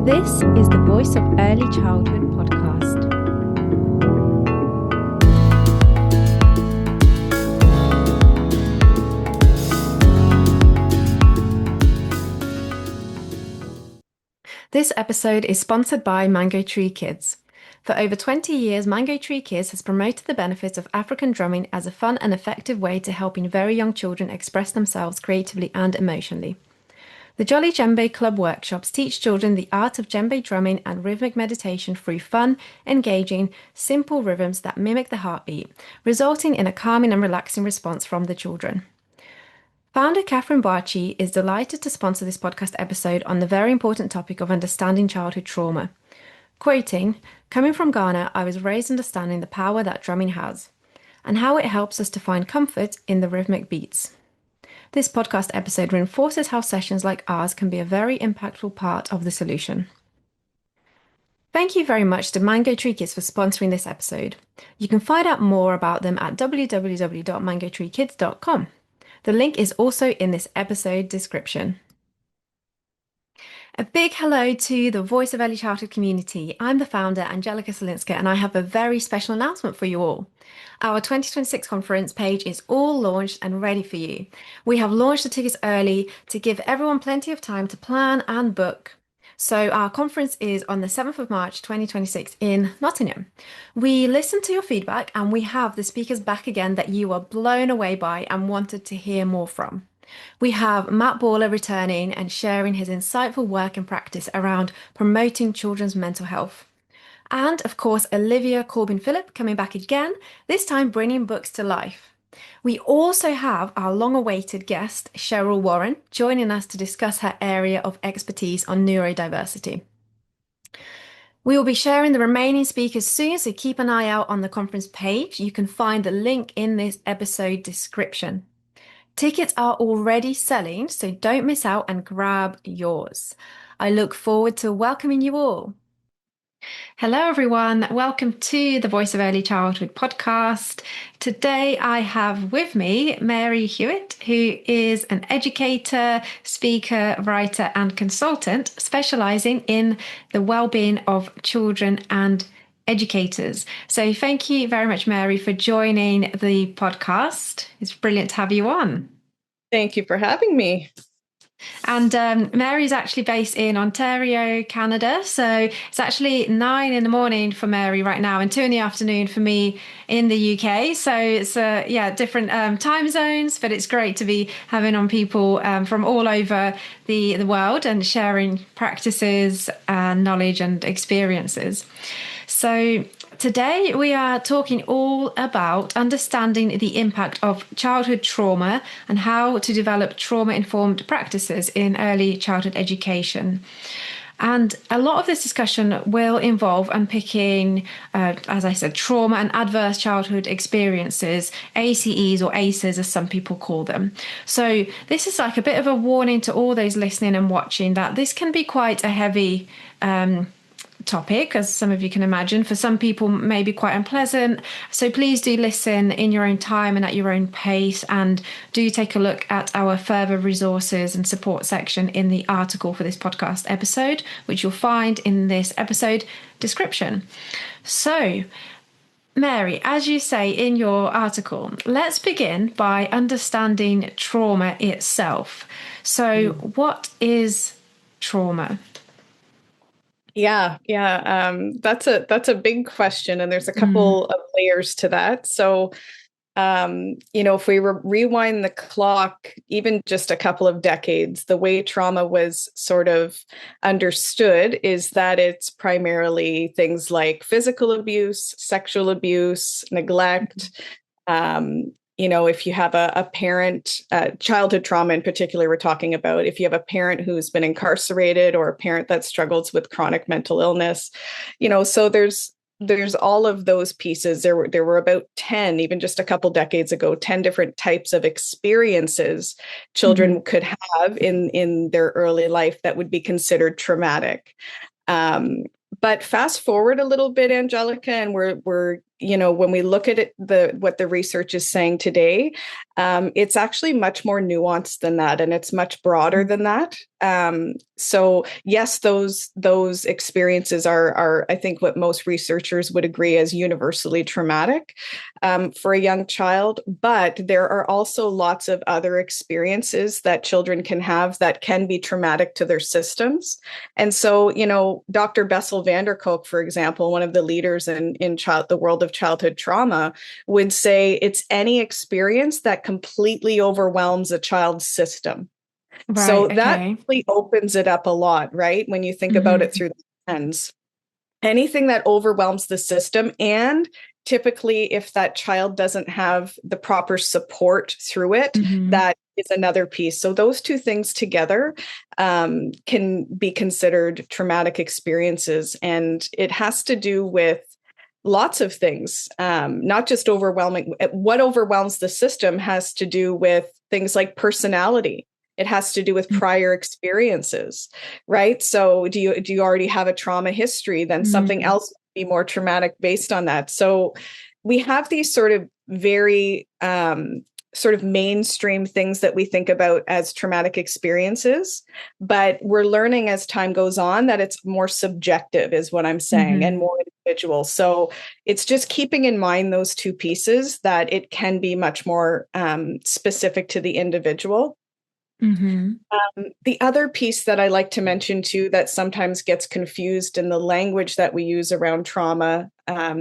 This is the Voice of Early Childhood podcast. This episode is sponsored by Mangotree Kids. For over 20 years, Mangotree Kids has promoted the benefits of African drumming as a fun and effective way to helping very young children express themselves creatively and emotionally. The Jolly Djembe Club workshops teach children the art of djembe drumming and rhythmic meditation through fun, engaging, simple rhythms that mimic the heartbeat, resulting in a calming and relaxing response from the children. Founder Catherine Barchi is delighted to sponsor this podcast episode on the very important topic of understanding childhood trauma. Quoting, "Coming from Ghana, I was raised understanding the power that drumming has, and how it helps us to find comfort in the rhythmic beats." This podcast episode reinforces how sessions like ours can be a very impactful part of the solution. Thank you very much to Mangotree Kids for sponsoring this episode. You can find out more about them at www.mangotreekids.com. The link is also in this episode description. A big hello to the Voice of Early Childhood community. I'm the founder, Angelica Salinska, and I have a very special announcement for you all. Our 2026 conference page is all launched and ready for you. We have launched the tickets early to give everyone plenty of time to plan and book. So our conference is on the 7th of March 2026 in Nottingham. We listened to your feedback and we have the speakers back again that you are blown away by and wanted to hear more from. We have Matt Baller returning and sharing his insightful work and practice around promoting children's mental health. And of course, Olivia Corbin-Phillip coming back again, this time bringing books to life. We also have our long-awaited guest, Cheryl Warren, joining us to discuss her area of expertise on neurodiversity. We will be sharing the remaining speakers soon, so keep an eye out on the conference page. You can find the link in this episode description. Tickets are already selling, so don't miss out and grab yours. I look forward to welcoming you all. Hello, everyone. Welcome to the Voice of Early Childhood podcast. Today, I have with me Mary Hewitt, who is an educator, speaker, writer, and consultant specializing in the well-being of children and educators. So thank you very much, Mary, for joining the podcast. It's brilliant to have you on. Thank you for having me. And Mary's actually based in Ontario, Canada. So it's actually 9 a.m. for Mary right now and 2 p.m. for me in the UK. So it's different time zones, but it's great to be having on people from all over the world and sharing practices and knowledge and experiences. So today we are talking all about understanding the impact of childhood trauma and how to develop trauma-informed practices in early childhood education. And a lot of this discussion will involve unpicking, as I said, trauma and adverse childhood experiences, ACEs or ACEs as some people call them. So this is like a bit of a warning to all those listening and watching that this can be quite a heavy topic, as some of you can imagine. For some people, may be quite unpleasant. So please do listen in your own time and at your own pace, and do take a look at our further resources and support section in the article for this podcast episode, which you'll find in this episode description. So, Mary, as you say in your article, let's begin by understanding trauma itself. So, what is trauma? Yeah. That's a big question, and there's a couple of layers to that. So, if we rewind the clock, even just a couple of decades, the way trauma was sort of understood is that it's primarily things like physical abuse, sexual abuse, neglect. If you have a parent, childhood trauma in particular, we're talking about if you have a parent who's been incarcerated or a parent that struggles with chronic mental illness, so there's all of those pieces. There were about 10, even just a couple decades ago, 10 different types of experiences children could have in their early life that would be considered traumatic. But fast forward a little bit, Angelica, and we're when we look at it, what the research is saying today, it's actually much more nuanced than that, and it's much broader than that. So yes, those experiences are, I think, what most researchers would agree as universally traumatic for a young child. But there are also lots of other experiences that children can have that can be traumatic to their systems. And so, Dr. Bessel van der Kolk, for example, one of the leaders in the world of childhood trauma, would say it's any experience that completely overwhelms a child's system. So Right. that Okay. really opens it up a lot, right? When you think about it Mm-hmm. through the lens, anything that overwhelms the system, and typically if that child doesn't have the proper support through it, Mm-hmm. that is another piece. So those two things together can be considered traumatic experiences, and it has to do with lots of things, not just overwhelming. What overwhelms the system has to do with things like personality. It has to do with prior experiences, right? So do you already have a trauma history? Then something Mm-hmm. else would be more traumatic based on that. So we have these sort of very sort of mainstream things that we think about as traumatic experiences, but we're learning as time goes on that it's more subjective, is what I'm saying, and Mm-hmm. more individual. So it's just keeping in mind those two pieces, that it can be much more specific to the individual. Mm-hmm. The other piece that I like to mention too, that sometimes gets confused in the language that we use around trauma,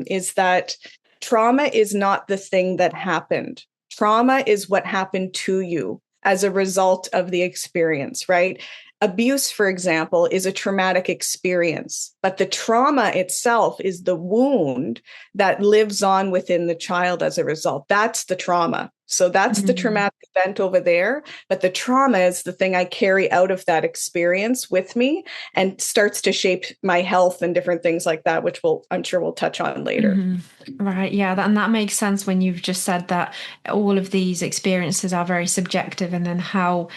is that trauma is not the thing that happened. Trauma is what happened to you as a result of the experience, right? Abuse, for example, is a traumatic experience, but the trauma itself is the wound that lives on within the child as a result. That's the trauma. So that's the Mm-hmm. traumatic event over there. But the trauma is the thing I carry out of that experience with me and starts to shape my health and different things like that, which I'm sure we'll touch on later. Hmm. Right, yeah, and that makes sense when you've just said that all of these experiences are very subjective, and then how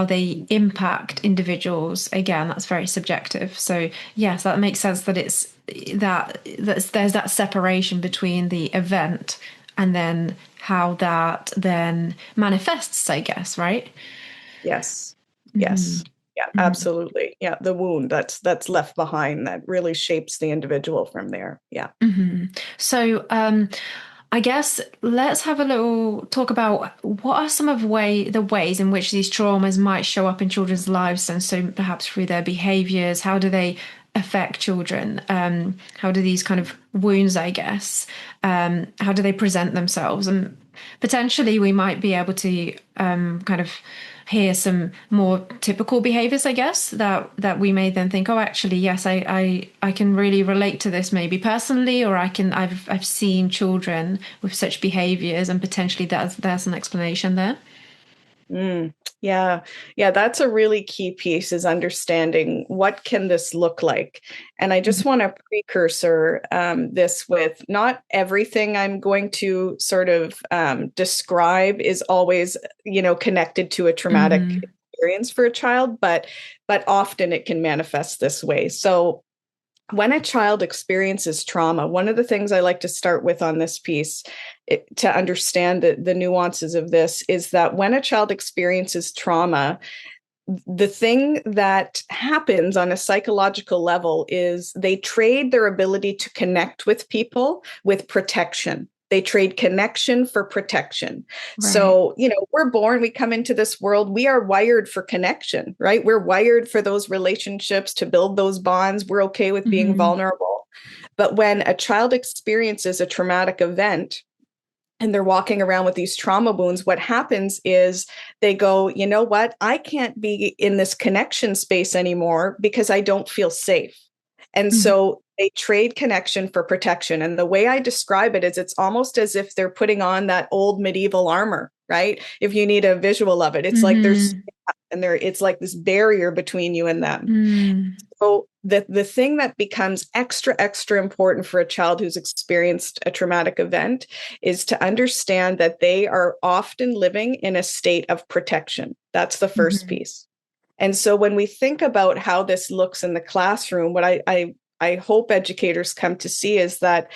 they impact individuals. Again, that's very subjective. So yes, that makes sense that there's that separation between the event and then how that then manifests, I guess, right? Yes. Hmm. Yes. Yeah, absolutely. Yeah, the wound that's left behind that really shapes the individual from there. Yeah. Hmm. So, I guess let's have a little talk about what are some of the ways in which these traumas might show up in children's lives, and so perhaps through their behaviors. How do they affect children? How do these kind of wounds, I guess, how do they present themselves? And potentially, we might be able to kind of hear some more typical behaviors, I guess, that we may then think, oh, actually, yes, I can really relate to this maybe personally, or I've seen children with such behaviors, and potentially there's an explanation there. Mm, yeah. Yeah, that's a really key piece, is understanding what can this look like. And I just want to precursor this with, not everything I'm going to sort of describe is always, connected to a traumatic Mm-hmm. experience for a child, but often it can manifest this way. So when a child experiences trauma, one of the things I like to start with on this piece, to understand the nuances of this, is that when a child experiences trauma, the thing that happens on a psychological level is they trade their ability to connect with people with protection. They trade connection for protection. Right. So, we're born, we come into this world, we are wired for connection, right? We're wired for those relationships, to build those bonds. We're okay with being Mm-hmm. vulnerable. But when a child experiences a traumatic event, and they're walking around with these trauma wounds, what happens is they go, you know what? I can't be in this connection space anymore because I don't feel safe. And Mm-hmm. so they trade connection for protection. And the way I describe it is, it's almost as if they're putting on that old medieval armor, right? If you need a visual of it, it's like Mm-hmm. it's like this barrier between you and them. Mm-hmm. So the thing that becomes extra, extra important for a child who's experienced a traumatic event is to understand that they are often living in a state of protection. That's the first Mm-hmm. piece. And so when we think about how this looks in the classroom, what I hope educators come to see is that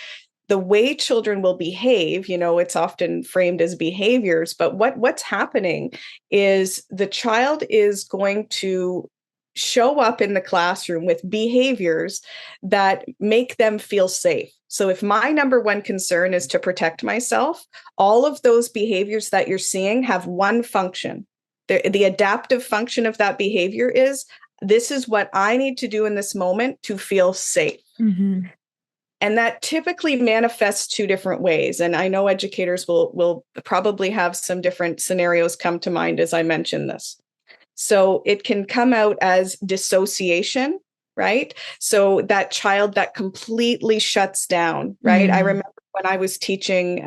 the way children will behave, it's often framed as behaviors, but what's happening is the child is going to show up in the classroom with behaviors that make them feel safe. So if my number one concern is to protect myself, all of those behaviors that you're seeing have one function. The adaptive function of that behavior is, this is what I need to do in this moment to feel safe. Mm-hmm. And that typically manifests two different ways. And I know educators will probably have some different scenarios come to mind as I mention this. So it can come out as dissociation, right? So that child that completely shuts down, right? I remember when I was teaching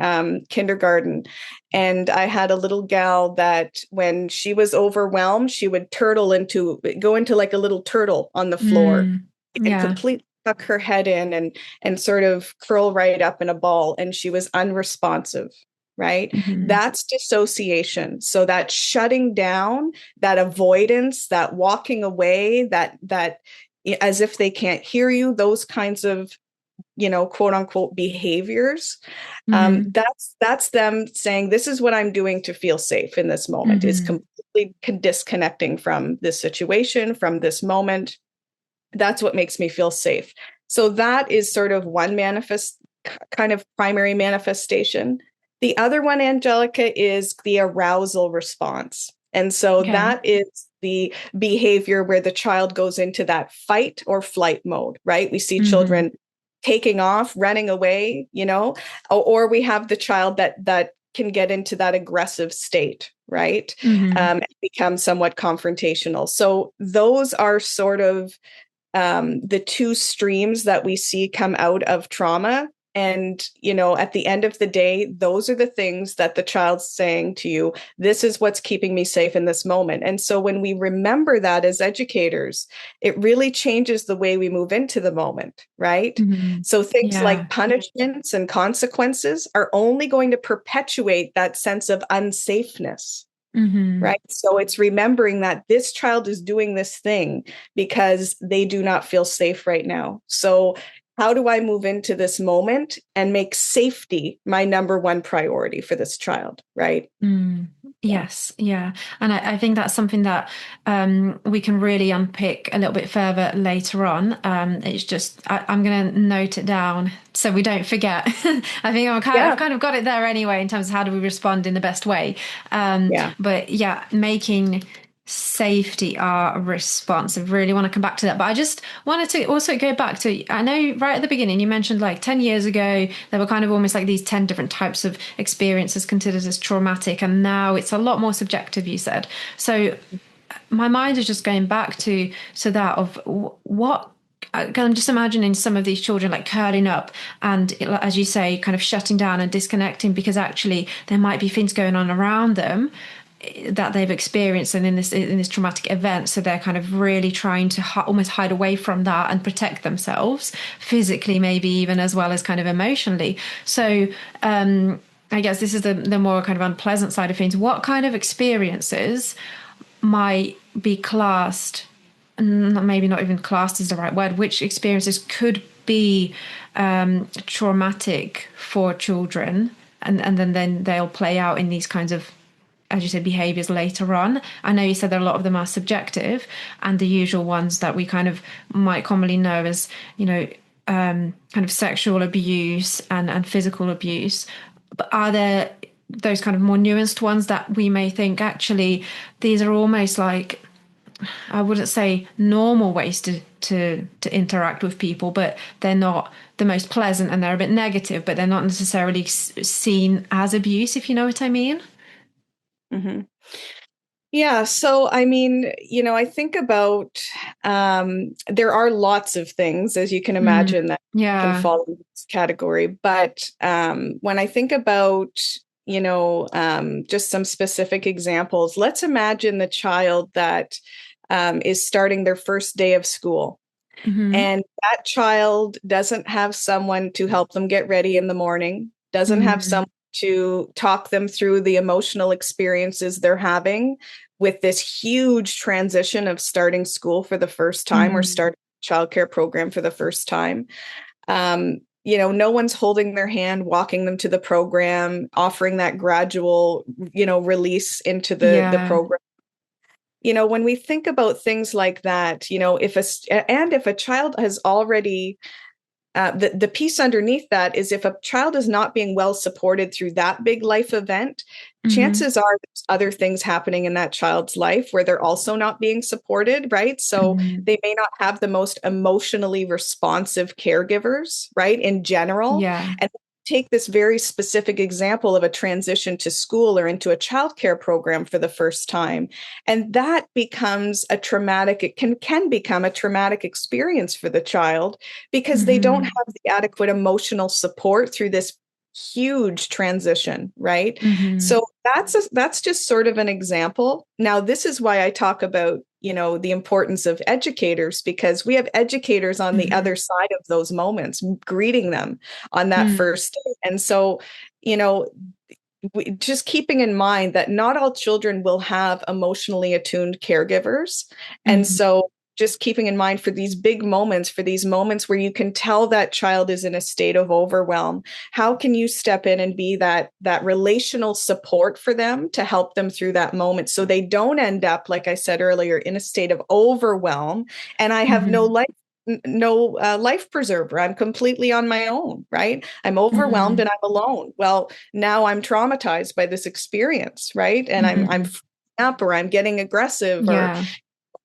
kindergarten, and I had a little gal that when she was overwhelmed, she would go into like a little turtle on the floor and Yeah. completely tuck her head in and sort of curl right up in a ball. And she was unresponsive. Right? Mm-hmm. That's dissociation. So that shutting down, that avoidance, that walking away, that as if they can't hear you, those kinds of, quote unquote behaviors. Mm-hmm. That's them saying, this is what I'm doing to feel safe in this moment, is Mm-hmm. completely disconnecting from this situation, from this moment. That's what makes me feel safe. So that is sort of one kind of primary manifestation. The other one, Angelica, is the arousal response. And so Okay. that is the behavior where the child goes into that fight or flight mode, right? We see Mm-hmm. children taking off, running away, or we have the child that can get into that aggressive state, right? Mm-hmm. And become somewhat confrontational. So those are sort of the two streams that we see come out of trauma. And, at the end of the day, those are the things that the child's saying to you, this is what's keeping me safe in this moment. And so when we remember that as educators, it really changes the way we move into the moment, right? Mm-hmm. So things Yeah. like punishments and consequences are only going to perpetuate that sense of unsafeness. Mm-hmm. Right. So it's remembering that this child is doing this thing because they do not feel safe right now. So how do I move into this moment and make safety my number one priority for this child? Right. Mm. Yeah. Yes, yeah. And I think that's something that we can really unpick a little bit further later on. It's just, I'm going to note it down so we don't forget. I think I've Yeah. kind of got it there anyway in terms of how do we respond in the best way. Yeah. But yeah, making safety our response. I really want to come back to that. But I just wanted to also go back to, I know right at the beginning you mentioned like 10 years ago, there were kind of almost like these 10 different types of experiences considered as traumatic. And now it's a lot more subjective, you said. So my mind is just going back to that of what I'm just imagining some of these children like curling up and, as you say, kind of shutting down and disconnecting because actually there might be things going on around them that they've experienced and in this traumatic event, so they're kind of really trying to almost hide away from that and protect themselves physically, maybe even as well as kind of emotionally. So I guess this is the more kind of unpleasant side of things. What kind of experiences might be classed, maybe not even classed is the right word, which experiences could be traumatic for children, and then they'll play out in these kinds of, as you said, behaviors later on? I know you said that a lot of them are subjective, and the usual ones that we kind of might commonly know as, kind of sexual abuse and physical abuse. But are there those kind of more nuanced ones that we may think actually these are almost like, I wouldn't say normal ways to interact with people, but they're not the most pleasant and they're a bit negative, but they're not necessarily seen as abuse, if you know what I mean? Mm-hmm. Yeah. So, I mean, I think about there are lots of things, as you can Mm, imagine, that can yeah. fall in this category. But when I think about, just some specific examples, let's imagine the child that is starting their first day of school. Mm-hmm. And that child doesn't have someone to help them get ready in the morning, doesn't have Mm-hmm. someone to talk them through the emotional experiences they're having with this huge transition of starting school for the first time or Mm-hmm. starting a childcare program for the first time. Um, no one's holding their hand, walking them to the program, offering that gradual, release into the Yeah. program. When we think about things like that, if a child has already the piece underneath that is if a child is not being well supported through that big life event, Hmm. chances are there's other things happening in that child's life where they're also not being supported, right? So Hmm. they may not have the most emotionally responsive caregivers, right, in general. Yeah. And take this very specific example of a transition to school or into a childcare program for the first time, and that becomes a traumatic, it can become a traumatic experience for the child because they don't Hmm. have the adequate emotional support through this huge transition, right? Hmm. So that's just sort of an example. Now, this is why I talk about, the importance of educators, because we have educators on the Hmm. other side of those moments, greeting them on that Mm. first day. And so, you know, just keeping in mind that not all children will have emotionally attuned caregivers. And Mm. so just keeping in mind for these big moments, for these moments where you can tell that child is in a state of overwhelm, how can you step in and be that relational support for them to help them through that moment so they don't end up, like I said earlier, in a state of overwhelm and I have no Hmm. life, no life preserver. I'm completely on my own, right? I'm overwhelmed Hmm. and I'm alone. Well, now I'm traumatized by this experience, right? And I'm Hmm. freaking up, or I'm getting aggressive, or Yeah.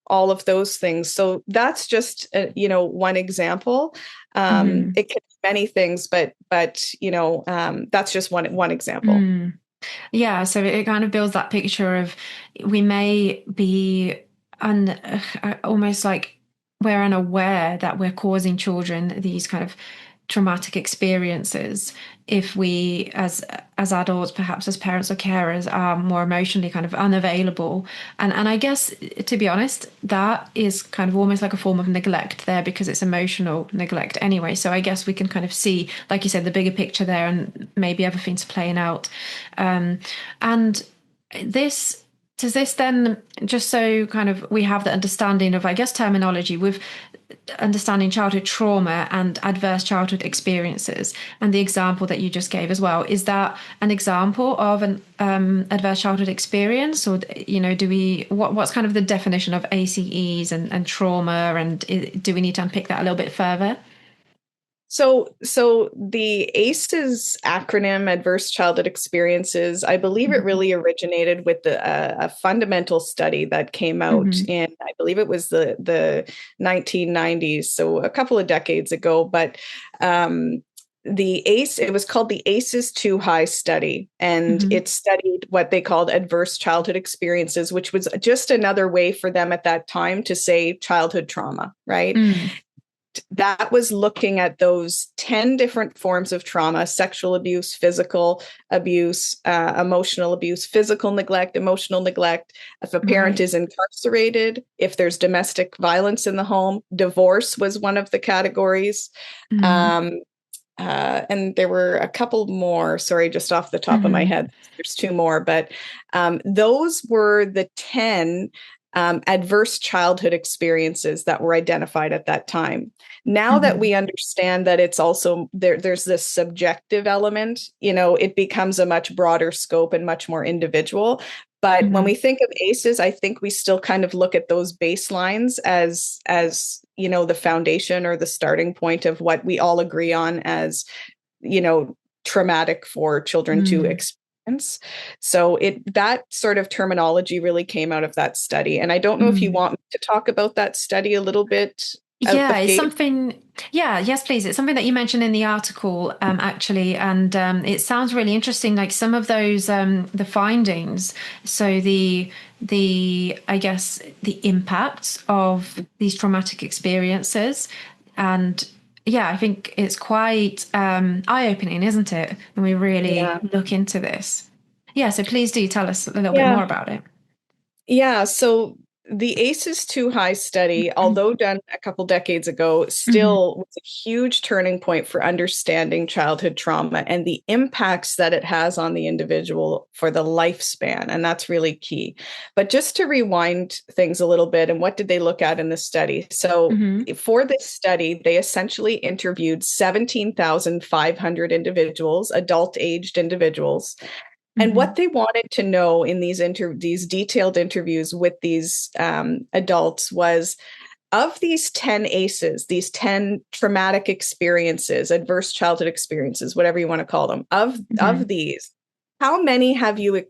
all of those things. So that's just one example. Hmm. It can be many things, but that's just one example. Mm. Yeah, so it kind of builds that picture of we may be almost like we're unaware that we're causing children these kind of traumatic experiences if we as adults, perhaps as parents or carers, are more emotionally kind of unavailable. And I guess, to be honest, that is kind of almost like a form of neglect there, because it's emotional neglect anyway. So I guess we can kind of see, like you said, the bigger picture there, and maybe everything's playing out. And this does this then, just so kind of we have the understanding of, I guess, terminology with understanding childhood trauma and adverse childhood experiences, and the example that you just gave as well, is that an example of an adverse childhood experience? Or do we, what's kind of the definition of ACEs and trauma, and do we need to unpick that a little bit further? So the ACEs acronym, Adverse Childhood Experiences, I believe it Hmm. really originated with a fundamental study that came out Hmm. in, I believe it was the 1990s, so a couple of decades ago. But it was called the ACEs Too High study, and Hmm. it studied what they called adverse childhood experiences, which was just another way for them at that time to say childhood trauma, right? Mm. That was looking at those 10 different forms of trauma: sexual abuse, physical abuse, emotional abuse, physical neglect, emotional neglect. If a parent Right. is incarcerated, if there's domestic violence in the home, divorce was one of the categories. Mm. Um, and there were a couple more, sorry, just off the top of my Hmm. head. There's two more, but those were the 10 adverse childhood experiences that were identified at that time. Now that Hmm. we understand that it's also there's this subjective element, it becomes a much broader scope and much more individual. But when Hmm. we think of ACEs, I think we still kind of look at those baselines as the foundation or the starting point of what we all agree on as you know traumatic for children to Mm. experience. So that sort of terminology really came out of that study. And I don't know if you Mm. want me to talk about that study a little bit out the Yeah, it's gate. something. Yeah, yes, please. It's something that you mentioned in the article, actually, and it sounds really interesting. Like some of those, the findings. So the I guess the impacts of these traumatic experiences, and yeah, I think it's quite eye-opening, isn't it? When we really Yeah. look into this. Yeah, so please do tell us a little bit Yeah. more about it. Yeah, so the ACEs Too High study, although done a couple decades ago, Hmm. still was a huge turning point for understanding childhood trauma and the impacts that it has on the individual for the lifespan. And that's really key. But just to rewind things a little bit, and what did they look at in this study? So, Hmm. for this study, they essentially interviewed 17,500 individuals, adult aged individuals, and what Hmm. they wanted to know in these detailed interviews with these adults was, of these 10 ACEs, these 10 traumatic experiences, adverse childhood experiences, whatever you want to call them, of Hmm. these, how many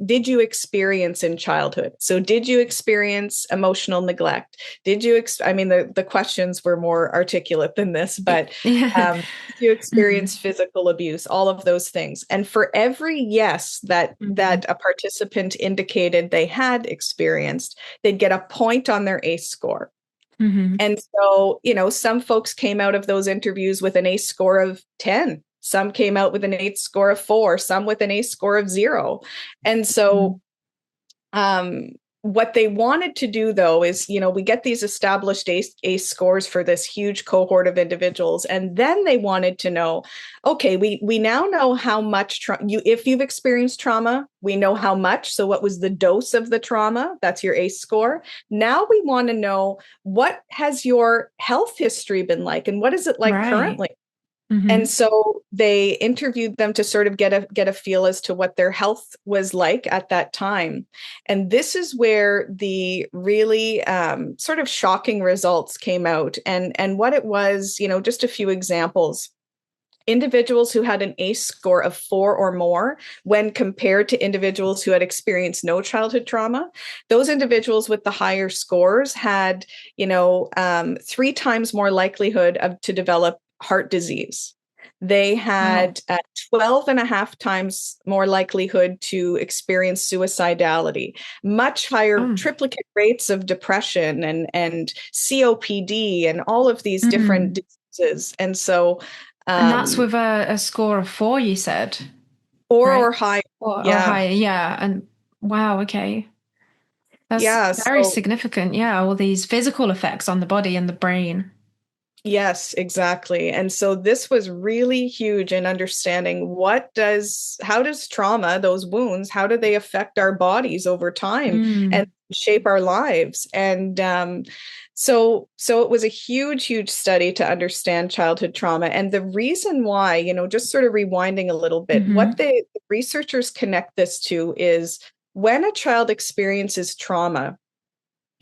did you experience in childhood? So did you experience emotional neglect? I mean, the questions were more articulate than this, but Yeah. did you Hmm. experience physical abuse? All of those things. And for every yes Hmm. that a participant indicated they had experienced, they'd get a point on their ACE score. Hmm. And so, some folks came out of those interviews with an ACE score of 10. Some came out with an ACE score of 4, some with an ACE score of 0. And so, um, what they wanted to do, though, is, we get these established ACE scores for this huge cohort of individuals. And then they wanted to know, okay, we now know how much if you've experienced trauma, we know how much. So what was the dose of the trauma? That's your ACE score. Now we want to know, what has your health history been like? And what is it like Right. currently? Hmm. And so they interviewed them to sort of get a feel as to what their health was like at that time. And this is where the really sort of shocking results came out. And what it was, just a few examples. Individuals who had an ACE score of 4 or more, when compared to individuals who had experienced no childhood trauma, those individuals with the higher scores had, 3 times more likelihood to develop heart disease. They Wow. had 12 and a half times more likelihood to experience suicidality, much higher Oh. triplicate rates of depression and COPD and all of these different Mm. diseases. And so, And that's um, with a score of 4, you said, four right? or higher. Or Yeah. higher, yeah. And wow, okay. That's Yeah. very So, significant. Yeah, all these physical effects on the body and the brain. yes, exactly. And so this was really huge in understanding, how does trauma, those wounds, how do they affect our bodies over time and Mm. shape our lives? And so it was a huge, huge study to understand childhood trauma. And the reason why, just sort of rewinding a little bit, what Hmm. the researchers connect this to is, when a child experiences trauma,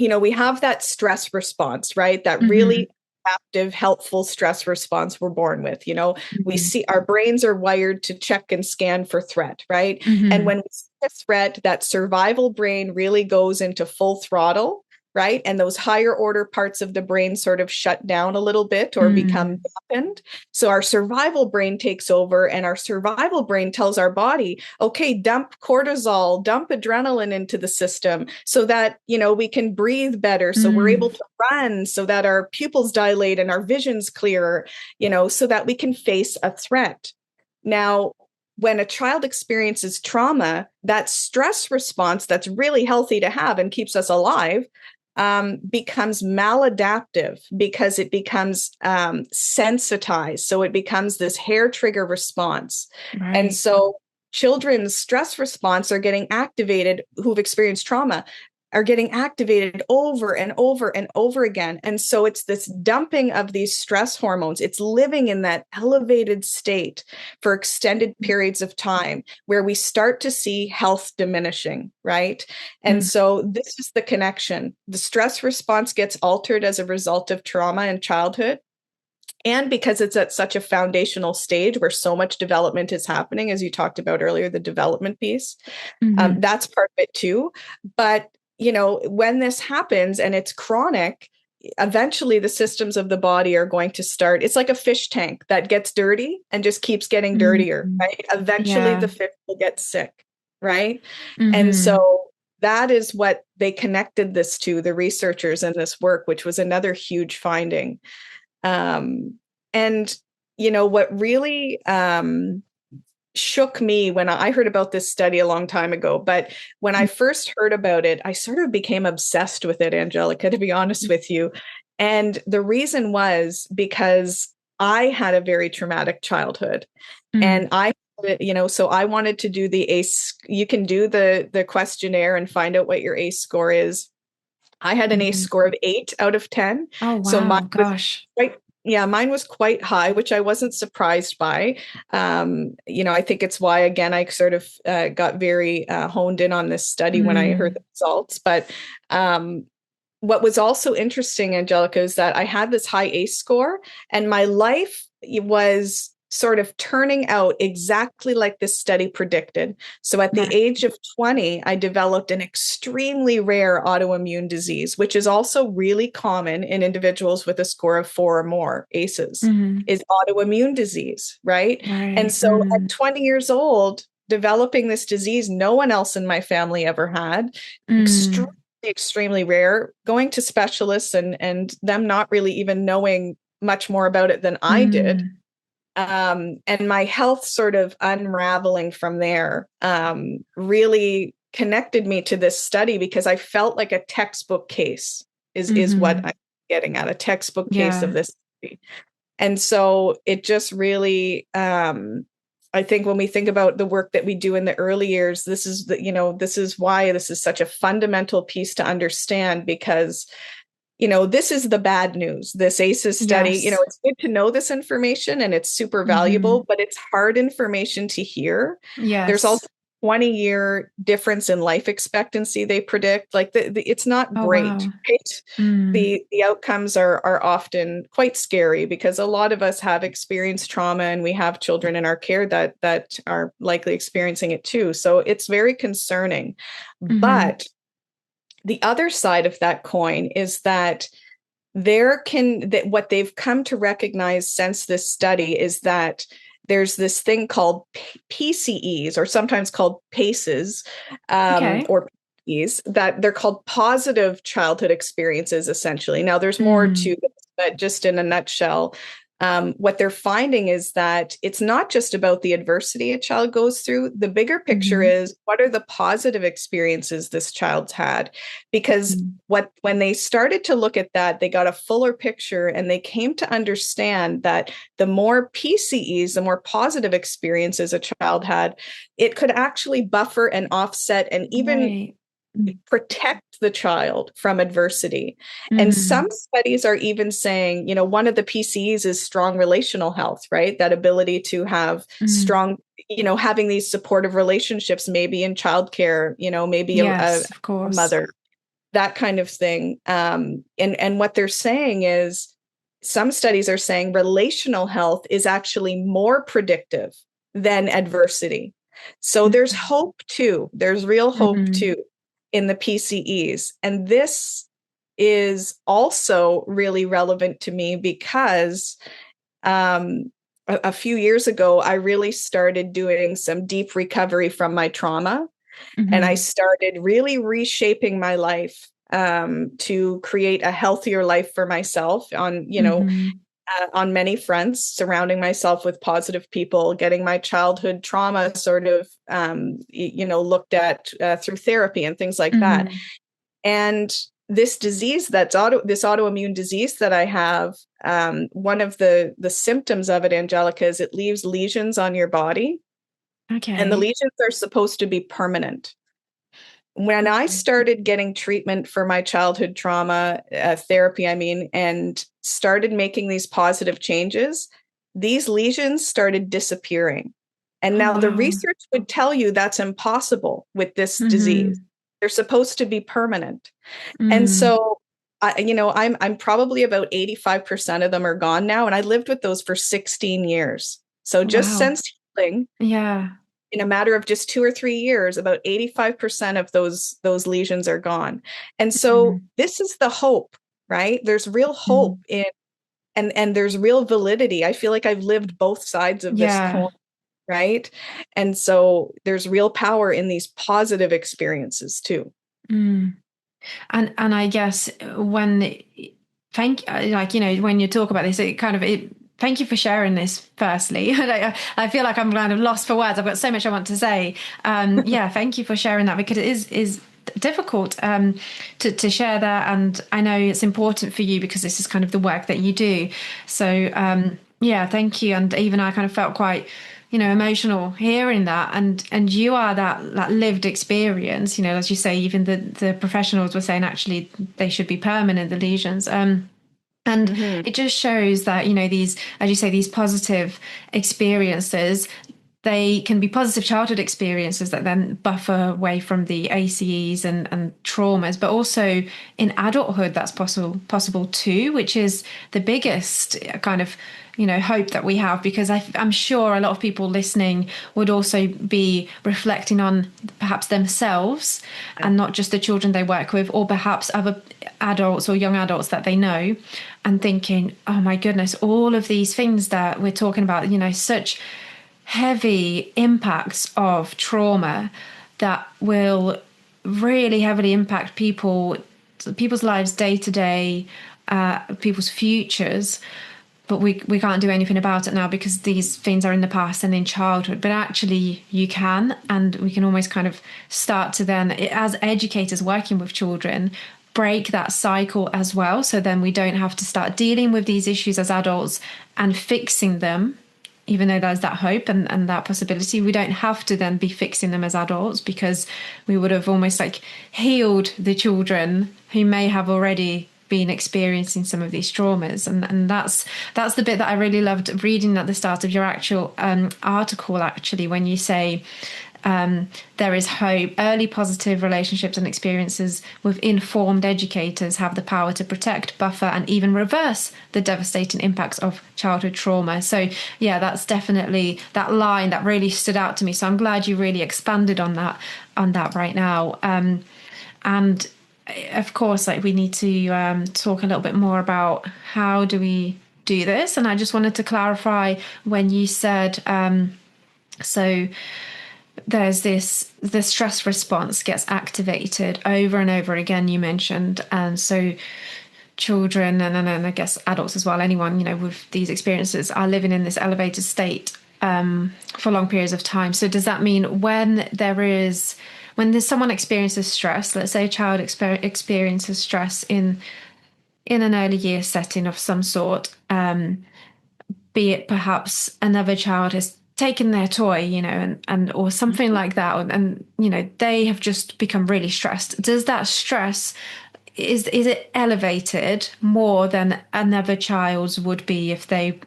we have that stress response, right? That Hmm. really active, helpful stress response we're born with. We Hmm. see our brains are wired to check and scan for threat, right? And Hmm. when we see a threat, that survival brain really goes into full throttle, right? And those higher order parts of the brain sort of shut down a little bit or become Mm. dampened. So our survival brain takes over, and our survival brain tells our body, okay, dump cortisol, dump adrenaline into the system so that, we can breathe better. So we're Mm. able to run, so that our pupils dilate and our vision's clearer, so that we can face a threat. Now, when a child experiences trauma, that stress response that's really healthy to have and keeps us alive becomes maladaptive, because it becomes sensitized. So it becomes this hair trigger response. And Right. so children's stress response are getting activated, who've experienced trauma, are getting activated over and over and over again. And so it's this dumping of these stress hormones. It's living in that elevated state for extended periods of time, where we start to see health diminishing, right? And Mm. so this is the connection. The stress response gets altered as a result of trauma in childhood. And because it's at such a foundational stage where so much development is happening, as you talked about earlier, the development piece, Hmm. that's part of it too. But, when this happens and it's chronic, eventually the systems of the body are going to start. It's like a fish tank that gets dirty and just keeps getting dirtier, Mm. right? Eventually the Yeah. fish will get sick, right? And Hmm. so that is what they connected this to, the researchers in this work, which was another huge finding. And, what really shook me when I heard about this study a long time ago. But when I first heard about it, I sort of became obsessed with it, Angelica, to be honest with you. And the reason was because I had a very traumatic childhood. And Mm. so I wanted to do the ACE. You can do the questionnaire and find out what your ACE score is. I had an ACE Mhm. score of 8 out of 10. Oh, So mine wow. was Gosh. mine was quite high, which I wasn't surprised by. I think it's why, again, I sort of got very honed in on this study when I heard Mm. the results. But what was also interesting, Angelica, is that I had this high ACE score and my life was sort of turning out exactly like this study predicted. So at the Right. age of 20, I developed an extremely rare autoimmune disease, which is also really common in individuals with a score of 4 or more ACEs, Mhm. is autoimmune disease, right? And Right. so Mm. at 20 years old, developing this disease no one else in my family ever had, Mm. extremely rare, going to specialists and them not really even knowing much more about it than I did. Mm. And my health sort of unraveling from there really connected me to this study because I felt like a textbook case is what Mhm. I'm getting at, a textbook case of Yeah. this study. And so it just really, I think when we think about the work that we do in the early years, this is why this is such a fundamental piece to understand because, this is the bad news, this ACEs study, Yes. it's good to know this information and it's super Mhm. valuable, but it's hard information to hear. There's Yes. also 20-year difference in life expectancy they predict. Like it's not Oh, great, wow. right? Mm. The outcomes are often quite scary because a lot of us have experienced trauma and we have children in our care that are likely experiencing it too. So it's very concerning. Mhm. But the other side of that coin is that what they've come to recognize since this study is that there's this thing called PCEs, or sometimes called PACEs, Okay. or PCEs, that they're called positive childhood experiences, essentially. Now, there's more to Mm. this, but just in a nutshell, what they're finding is that it's not just about the adversity a child goes through. The bigger picture Mhm. is what are the positive experiences this child's had? Because Mm. when they started to look at that, they got a fuller picture and they came to understand that the more PCEs, the more positive experiences a child had, it could actually buffer and offset and even Right. Mm. protect the child from adversity. And some Mm. studies are even saying, one of the PCEs is strong relational health, right? That ability to have Mm. strong, having these supportive relationships, maybe in childcare, maybe a Yes, of course. mother, that kind of thing. And what they're saying is some studies are saying relational health is actually more predictive than adversity. So there's Mm. hope too. There's real hope Mhm. too in the PCEs. And this is also really relevant to me because a few years ago, I really started doing some deep recovery from my trauma. And I Mhm. started really reshaping my life to create a healthier life for myself Mhm. on many fronts, surrounding myself with positive people, getting my childhood trauma sort of, looked at through therapy and things like that. Mhm. And this disease this autoimmune disease that I have, one of the symptoms of it, Angelica, is it leaves lesions on your body, and the Okay. lesions are supposed to be permanent. When I Mhm. started getting treatment for my childhood trauma, therapy, I mean, and started making these positive changes, these lesions started disappearing. And Oh, now the wow. research would tell you that's impossible with this disease. Mhm. They're supposed to be permanent. And Mm. so, I'm probably about 85% of them are gone now. And I lived with those for 16 years. So just Wow. since healing, Yeah. in a matter of just 2 or 3 years, about 85% of those lesions are gone. And so Mhm. this is the hope, right? There's real hope Mm. in and there's real validity. I feel like I've lived both sides of this Yeah. coin, right? And so there's real power in these positive experiences too. Mm. And I guess when thank like when you talk about this, it kind of it Thank you for sharing this, firstly. I feel like I'm kind of lost for words. I've got so much I want to say. Yeah, thank you for sharing that, because it is difficult to share that. And I know it's important for you because this is kind of the work that you do. So, yeah, thank you. And even I kind of felt quite, emotional hearing that. And you are that lived experience, as you say, even the professionals were saying actually they should be permanent, the lesions. And Hmm. it just shows that, these, as you say, these positive experiences, they can be positive childhood experiences that then buffer away from the ACEs and traumas, but also in adulthood, that's possible too, which is the biggest kind of, hope that we have, because I'm sure a lot of people listening would also be reflecting on perhaps themselves and not just the children they work with, or perhaps other adults or young adults that they know, and thinking, oh my goodness, all of these things that we're talking about, such heavy impacts of trauma that will really heavily impact people's lives day to day, people's futures. But we can't do anything about it now because these things are in the past and in childhood. But actually, you can, and we can almost kind of start to then, as educators working with children, break that cycle as well. So then we don't have to start dealing with these issues as adults and fixing them, even though there's that hope and that possibility. We don't have to then be fixing them as adults, because we would have almost like healed the children who may have already been experiencing some of these traumas. And that's the bit that I really loved reading at the start of your actual article, actually, when you say there is hope. Early positive relationships and experiences with informed educators have the power to protect, buffer, and even reverse the devastating impacts of childhood trauma. So, yeah, that's definitely that line that really stood out to me. So I'm glad you really expanded on that right now. And of course, like, we need to talk a little bit more about how do we do this. And I just wanted to clarify when you said so there's the stress response gets activated over and over again, you mentioned. And so children and I guess adults as well, anyone, with these experiences are living in this elevated state for long periods of time. So does that mean when there's someone experiences stress, let's say a child experiences stress in an early year setting of some sort, be it perhaps another child has taken their toy, and or something like that, and they have just become really stressed. Does that stress, is it elevated more than another child's would be if they,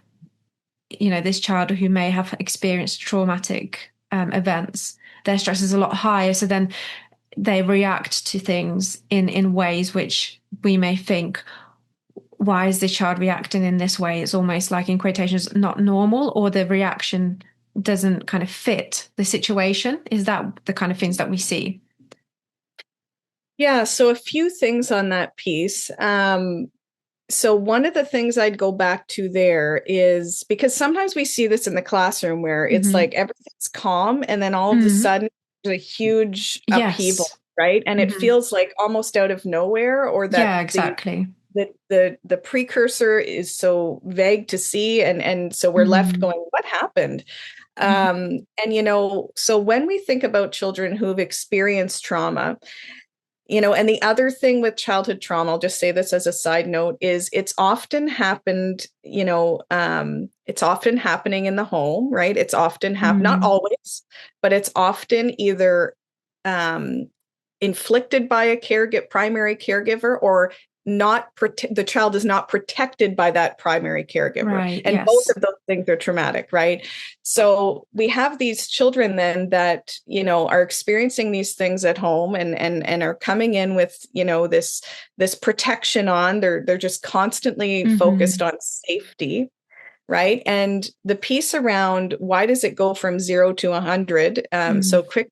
this child who may have experienced traumatic events, their stress is a lot higher, so then they react to things in ways which we may think, why is this child reacting in this way? It's almost like, in quotations, not normal, or the reaction doesn't kind of fit the situation. Is that the kind of things that we see? Yeah, so a few things on that piece. So one of the things I'd go back to there is, because sometimes we see this in the classroom where it's Mm-hmm. like everything's calm and then all of a Mm-hmm. sudden there's a huge upheaval, Yes. right? And it Mm-hmm. feels like almost out of nowhere, or that Yeah, exactly. the precursor is so vague to see, and so we're left Mm-hmm. going, what happened? And so when we think about children who've experienced trauma, and the other thing with childhood trauma, I'll just say this as a side note, is it's often happened, it's often happening in the home, right? It's often not Mm-hmm. always, but it's often either um, inflicted by a primary caregiver, or the child is not protected by that primary caregiver. Right. And both Yes. of those things are traumatic, right? So we have these children then that, are experiencing these things at home, and are coming in with, this protection on. They're just constantly focused Mm-hmm. on safety. Right. And the piece around why does it go from 0 to 100 so quick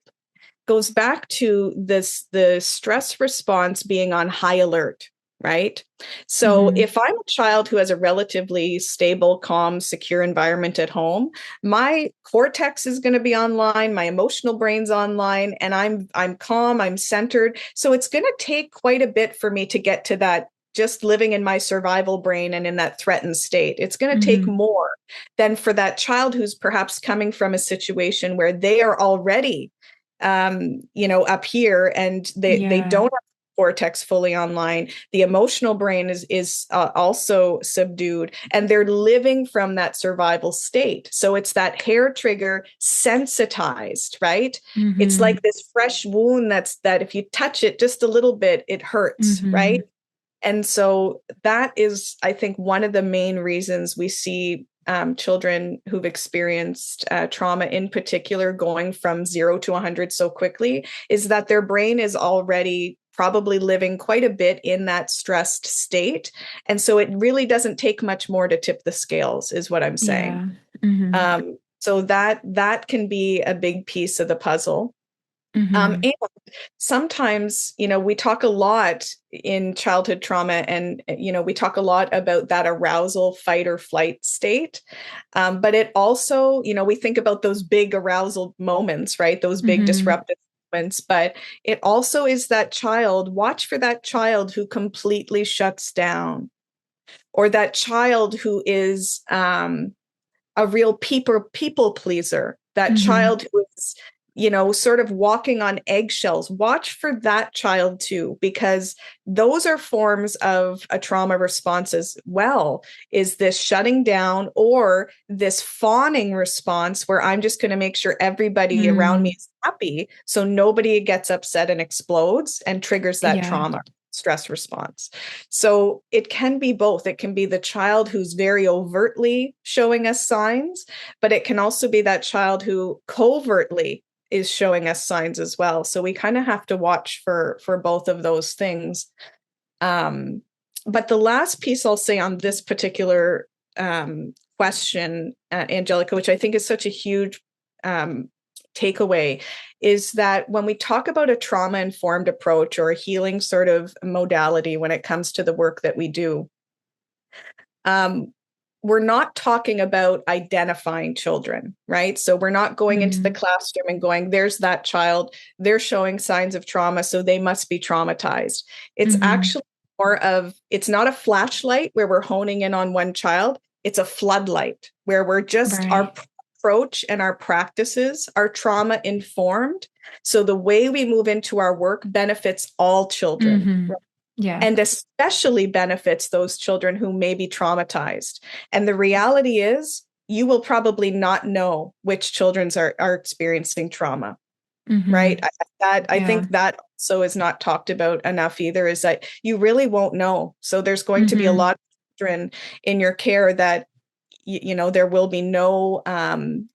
goes back to the stress response being on high alert, right? So Mm-hmm. if I'm a child who has a relatively stable, calm, secure environment at home, my cortex is going to be online, my emotional brain's online, and I'm calm, I'm centered. So it's going to take quite a bit for me to get to that just living in my survival brain and in that threatened state. It's going to take Mm-hmm. more than for that child who's perhaps coming from a situation where they are already, up here, and they Yeah. don't have the cortex fully online. The emotional brain is also subdued, and they're living from that survival state. So it's that hair trigger sensitized, right? It's Mm-hmm. like this fresh wound that if you touch it just a little bit, it hurts, Mm-hmm. right? And so that is, I think, one of the main reasons we see children who've experienced trauma in particular going from 0 to 100 so quickly, is that their brain is already probably living quite a bit in that stressed state. And so it really doesn't take much more to tip the scales, is what I'm saying. Yeah. Mm-hmm. So that can be a big piece of the puzzle. Mm-hmm. And sometimes, we talk a lot in childhood trauma, and, we talk a lot about that arousal, fight or flight state. But it also, we think about those big arousal moments, right? Those big Mm-hmm. disruptive moments. But it also is that child, watch for that child who completely shuts down, or that child who is a real people pleaser, that Mm-hmm. child who is, sort of walking on eggshells. Watch for that child too, because those are forms of a trauma response as well. Is this shutting down or this fawning response where I'm just going to make sure everybody around me Mm. is happy so nobody gets upset and explodes and triggers that Yeah. trauma stress response. So it can be both. It can be the child who's very overtly showing us signs, but it can also be that child who covertly is showing us signs as well. So we kind of have to watch for both of those things. But the last piece I'll say on this particular question, Angelica, which I think is such a huge takeaway, is that when we talk about a trauma-informed approach or a healing sort of modality when it comes to the work that we do, we're not talking about identifying children, right? So we're not going into the Mm-hmm. classroom and going, there's that child, they're showing signs of trauma, so they must be traumatized. It's Mm-hmm. actually more of, it's not a flashlight where we're honing in on one child, it's a floodlight where we're just, our Right. approach and our practices are trauma informed. So the way we move into our work benefits all children, Mm-hmm. Yeah. and especially benefits those children who may be traumatized. And the reality is, you will probably not know which children are experiencing trauma, right? Mm-hmm. I Yeah. think that also is not talked about enough either, is that you really won't know. So there's going to be a Mm-hmm. lot of children in your care that there will be no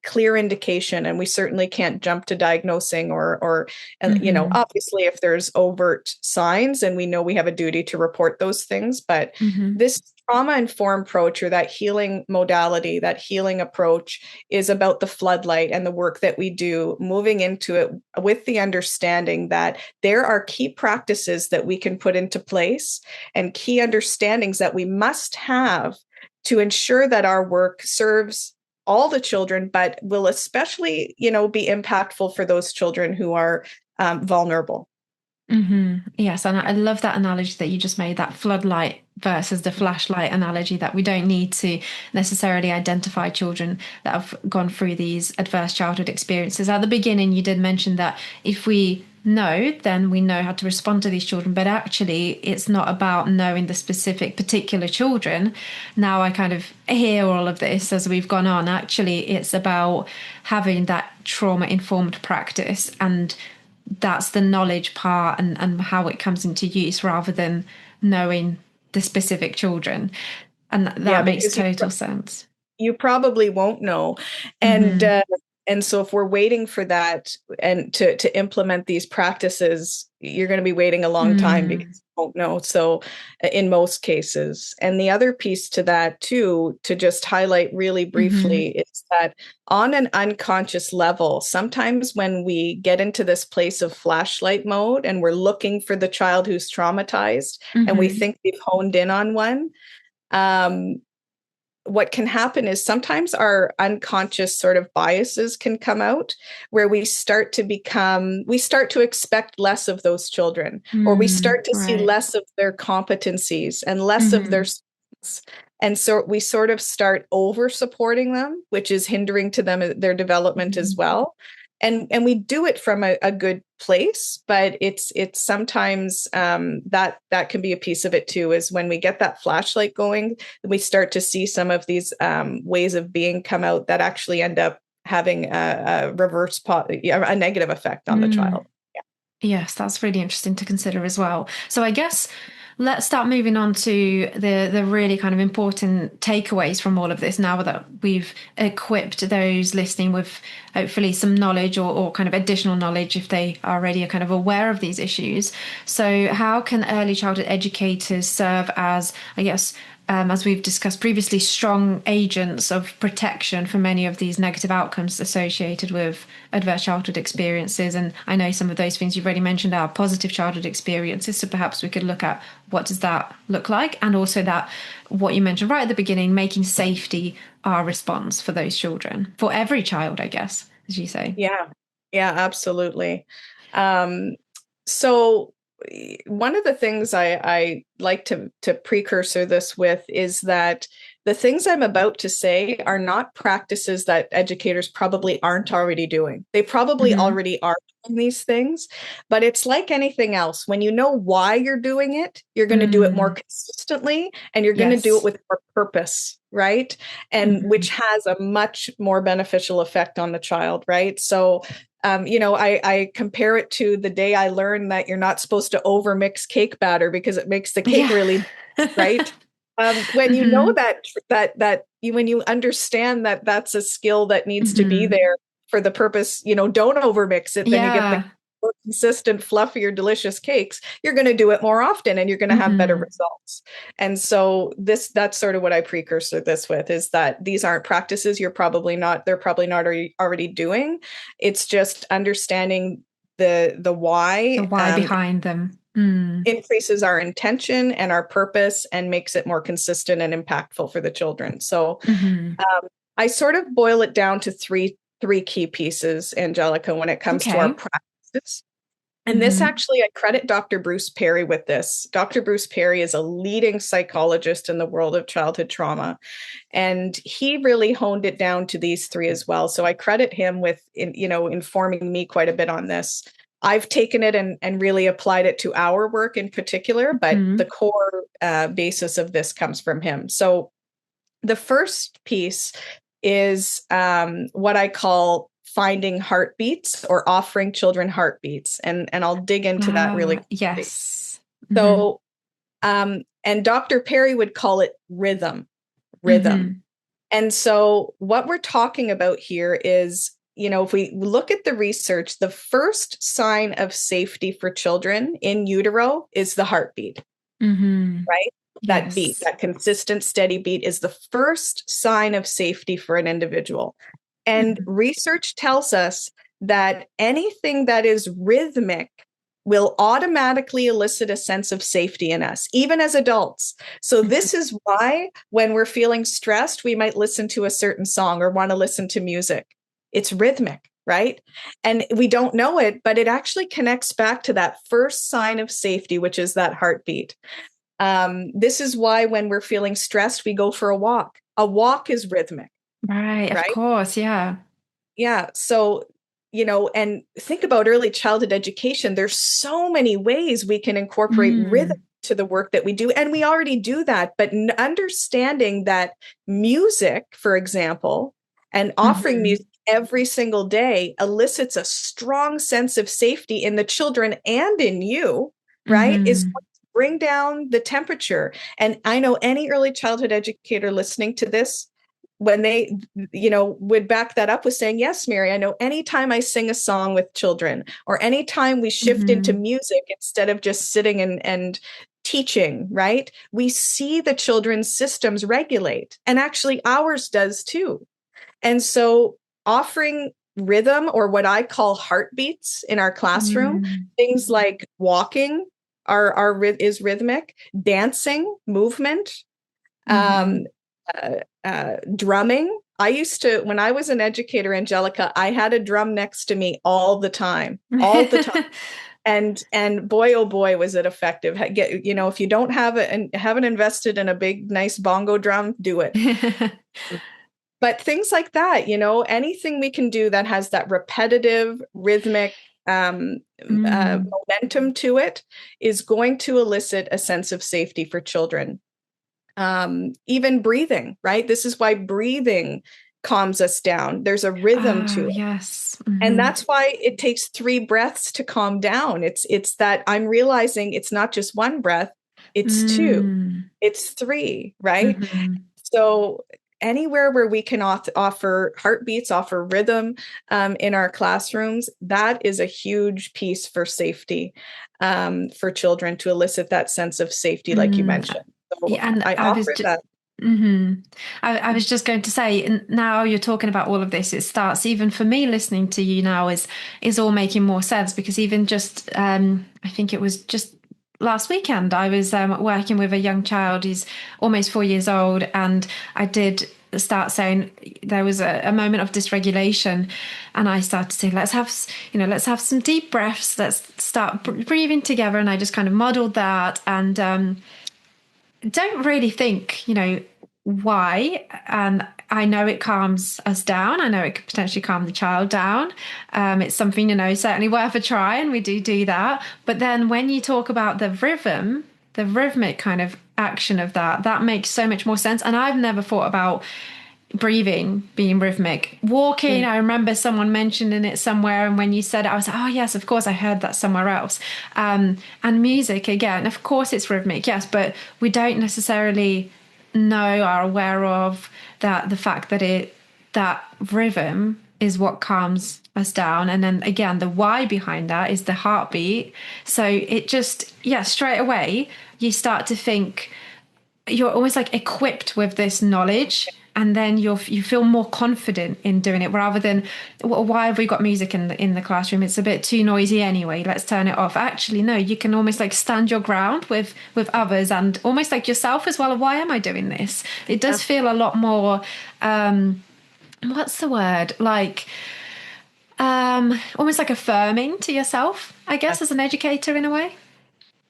clear indication, and we certainly can't jump to diagnosing or Mm-hmm. obviously if there's overt signs, and we know we have a duty to report those things. But Mm-hmm. this trauma informed approach, or that healing modality, that healing approach, is about the floodlight and the work that we do, moving into it with the understanding that there are key practices that we can put into place and key understandings that we must have to ensure that our work serves all the children, but will especially, be impactful for those children who are vulnerable. Mm-hmm. Yes, and I love that analogy that you just made, that floodlight versus the flashlight analogy, that we don't need to necessarily identify children that have gone through these adverse childhood experiences. At the beginning, you did mention that if we know, then we know how to respond to these children, but actually it's not about knowing the specific particular children. Now I kind of hear all of this as we've gone on. Actually, it's about having that trauma informed practice, and that's the knowledge part, and how it comes into use, rather than knowing the specific children. And Yeah, that makes because total sense. you probably won't know. And Mm-hmm. so if we're waiting for that and to implement these practices, you're going to be waiting a long time because Mm. you won't know. So in most cases. And the other piece to that too, to just highlight really Mm-hmm. briefly, is that on an unconscious level, sometimes when we get into this place of flashlight mode and we're looking for the child who's traumatized and we Mm-hmm. think we've honed in on one, um, what can happen is sometimes our unconscious sort of biases can come out, where we start to expect less of those children, or we start to see Right. less of their competencies and less of their Hmm. skills. And so we sort of start over supporting them, which is hindering to them their development as well. And we do it from a good place, but it's sometimes that can be a piece of it too, is when we get that flashlight going, we start to see some of these ways of being come out that actually end up having a negative effect on the Mm. child. Yeah. Yes, that's really interesting to consider as well. So I guess let's start moving on to the really kind of important takeaways from all of this now that we've equipped those listening with hopefully some knowledge or kind of additional knowledge if they are already kind of aware of these issues. So how can early childhood educators serve as, I guess, as we've discussed previously, strong agents of protection for many of these negative outcomes associated with adverse childhood experiences? And I know some of those things you've already mentioned are positive childhood experiences. So perhaps we could look at what does that look like? And also that what you mentioned right at the beginning, making safety our response for those children, for every child, I guess, as you say. Yeah, yeah, absolutely. Um, so one of the things I like to precursor this with is that the things I'm about to say are not practices that educators probably aren't already doing. They probably Hmm. already are doing these things, but it's like anything else. When you know why you're doing it, you're going to do it more Mm. consistently, and you're going to do it Yes. with more purpose, right? And Hmm. which has a much more beneficial effect on the child, right? So I compare it to the day I learned that you're not supposed to overmix cake batter because it makes the cake Yeah. really, right? When you know Hmm. when you understand that that's a skill that needs to be Hmm. there for the purpose, don't overmix it, then you get the Yeah. more consistent, fluffier, delicious cakes. You're going to do it more often and you're going to have better Hmm. results. And so that's sort of what I precursor this with, is that these aren't practices they're probably not already doing. It's just understanding the The why why behind them. Mm. increases our intention and our purpose and makes it more consistent and impactful for the children. So Hmm. I sort of boil it down to three key pieces, Angelica, when it comes to our Okay. practices. And this Hmm. actually, I credit Dr. Bruce Perry with this. Dr. Bruce Perry is a leading psychologist in the world of childhood trauma. And he really honed it down to these three as well. So I credit him with, informing me quite a bit on this. I've taken it and really applied it to our work in particular, but the Hmm. core basis of this comes from him. So the first piece is what I call finding heartbeats, or offering children heartbeats. And I'll dig into that really quickly. Yes. Hmm. So, and Dr. Perry would call it rhythm. Hmm. And so what we're talking about here is, if we look at the research, the first sign of safety for children in utero is the heartbeat, Hmm. right? That beat, Yes. that consistent, steady beat is the first sign of safety for an individual. And Mhm. research tells us that anything that is rhythmic will automatically elicit a sense of safety in us, even as adults. So, this is why when we're feeling stressed, we might listen to a certain song or want to listen to music. It's rhythmic, right? And we don't know it, but it actually connects back to that first sign of safety, which is that heartbeat. This is why when we're feeling stressed, we go for a walk. A walk is rhythmic, Right. Of right? course. Yeah. Yeah. So, and think about early childhood education. There's so many ways we can incorporate rhythm Mm. to the work that we do. And we already do that. But understanding that music, for example, and offering Hmm. music every single day elicits a strong sense of safety in the children and in you, right? Is Hmm. going to bring down the temperature. And I know any early childhood educator listening to this, when they would back that up with saying, yes, Mary, I know anytime I sing a song with children, or anytime we shift into Hmm. music instead of just sitting and teaching, right, we see the children's systems regulate, and actually ours does too. And so offering rhythm, or what I call heartbeats, in our classroom, Mm. things like walking is rhythmic, dancing, movement, um, Hmm. drumming. I used to, when I was an educator, Angelica, I had a drum next to me all the time. And boy, oh boy, was it effective. If you don't have it and haven't invested in a big, nice bongo drum, do it. But things like that, anything we can do that has that repetitive, rhythmic momentum to it is going to elicit a sense of safety for children. Even breathing, right? This is why breathing calms us down. There's a rhythm to it. Yes. And that's why it takes 3 breaths to calm down. It's that I'm realizing it's not just 1 breath, it's 2, it's 3, right? So anywhere where we can offer heartbeats, offer rhythm in our classrooms, that is a huge piece for safety for children to elicit that sense of safety, like you mentioned. So Yeah, and I offer that. I was just going to say, now you're talking about all of this, it starts, even for me listening to you now, is all making more sense, because even just I think it was just last weekend I was working with a young child. He's almost 4 years old, and I did start saying, there was a moment of dysregulation, and I started to say, let's have some deep breaths, let's start breathing together. And I just kind of modeled that, and don't really think, why. And I know it calms us down. I know it could potentially calm the child down. It's something, certainly worth a try, and we do that. But then when you talk about the rhythm, the rhythmic kind of action of that makes so much more sense. And I've never thought about breathing being rhythmic. Walking, I remember someone mentioning it somewhere, and when you said it, I was like, oh yes, of course, I heard that somewhere else. And music, again, of course it's rhythmic, yes, but we don't necessarily know, are aware of that, the fact that rhythm is what calms us down. And then again, the why behind that is the heartbeat. So it just, straight away you start to think, you're almost like equipped with this knowledge, and then you feel more confident in doing it, rather than, why have we got music in the classroom? It's a bit too noisy anyway, let's turn it off. Actually, no, you can almost like stand your ground with others, and almost like yourself as well. Why am I doing this? It does feel a lot more what's the word, like almost like affirming to yourself, I guess, as an educator in a way.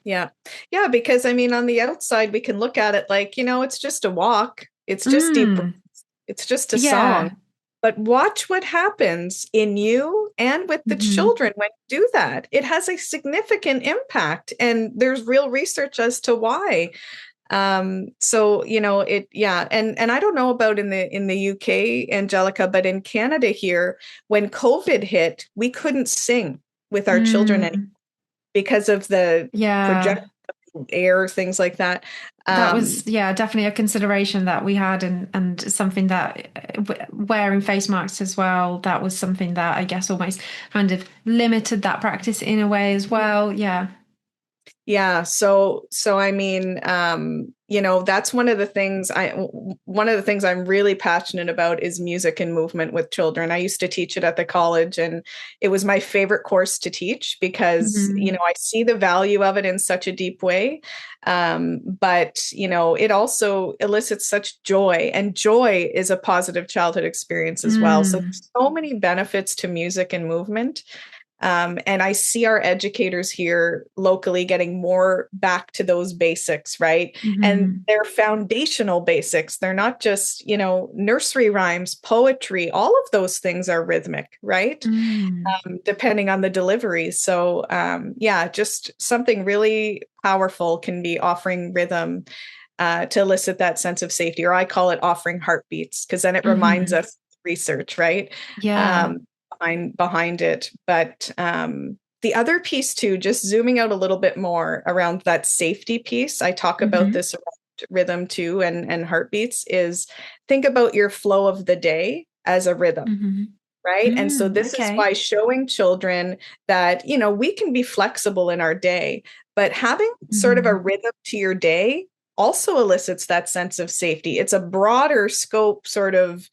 Yeah. Yeah. Because I mean, on the outside, we can look at it like, it's just a walk. It's just deep. It's just a Yeah. song. But watch what happens in you and with the children when you do that. It has a significant impact. And there's real research as to why. So, and I don't know about in the UK, Angelica, but in Canada here, when COVID hit, we couldn't sing with our children anymore, because of the Yeah. project air, things like that. That was, definitely a consideration that we had, and something that wearing face masks as well, that was something that I guess almost kind of limited that practice in a way as well. Yeah. Yeah. So I mean, that's one of the things I'm really passionate about is music and movement with children. I used to teach it at the college, and it was my favorite course to teach because, I see the value of it in such a deep way. But, it also elicits such joy, and joy is a positive childhood experience as well. So there's so many benefits to music and movement. And I see our educators here locally getting more back to those basics, right? And they're foundational basics. They're not just, nursery rhymes, poetry, all of those things are rhythmic, right? Depending on the delivery. So, just something really powerful can be offering rhythm to elicit that sense of safety, or I call it offering heartbeats, because then it reminds us research, right? Yeah. Behind it. But the other piece too, just zooming out a little bit more around that safety piece, I talk about this around rhythm too, and heartbeats, is think about your flow of the day as a rhythm. Right. And so this is Okay. why showing children that, we can be flexible in our day, but having sort of a rhythm to your day also elicits that sense of safety. It's a broader scope, sort of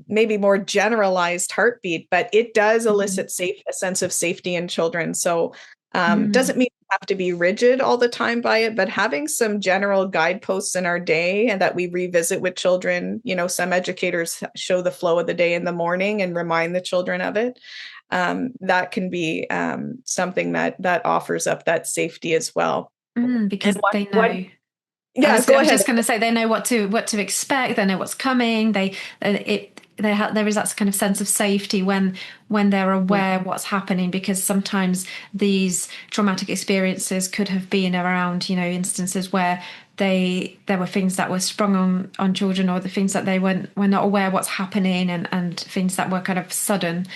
maybe more generalized heartbeat, but it does elicit a sense of safety in children. So Mm. Doesn't mean we have to be rigid all the time by it, but having some general guideposts in our day and that we revisit with children. Some educators show the flow of the day in the morning and remind the children of it. That can be something that offers up that safety as well. And Because what they what know. yeah, I go was ahead. just going to say they know what to expect. They know what's coming. There is that kind of sense of safety when they're aware what's happening, because sometimes these traumatic experiences could have been around, instances where there were things that were sprung on children, or the things that they were not aware what's happening, and things that were kind of sudden.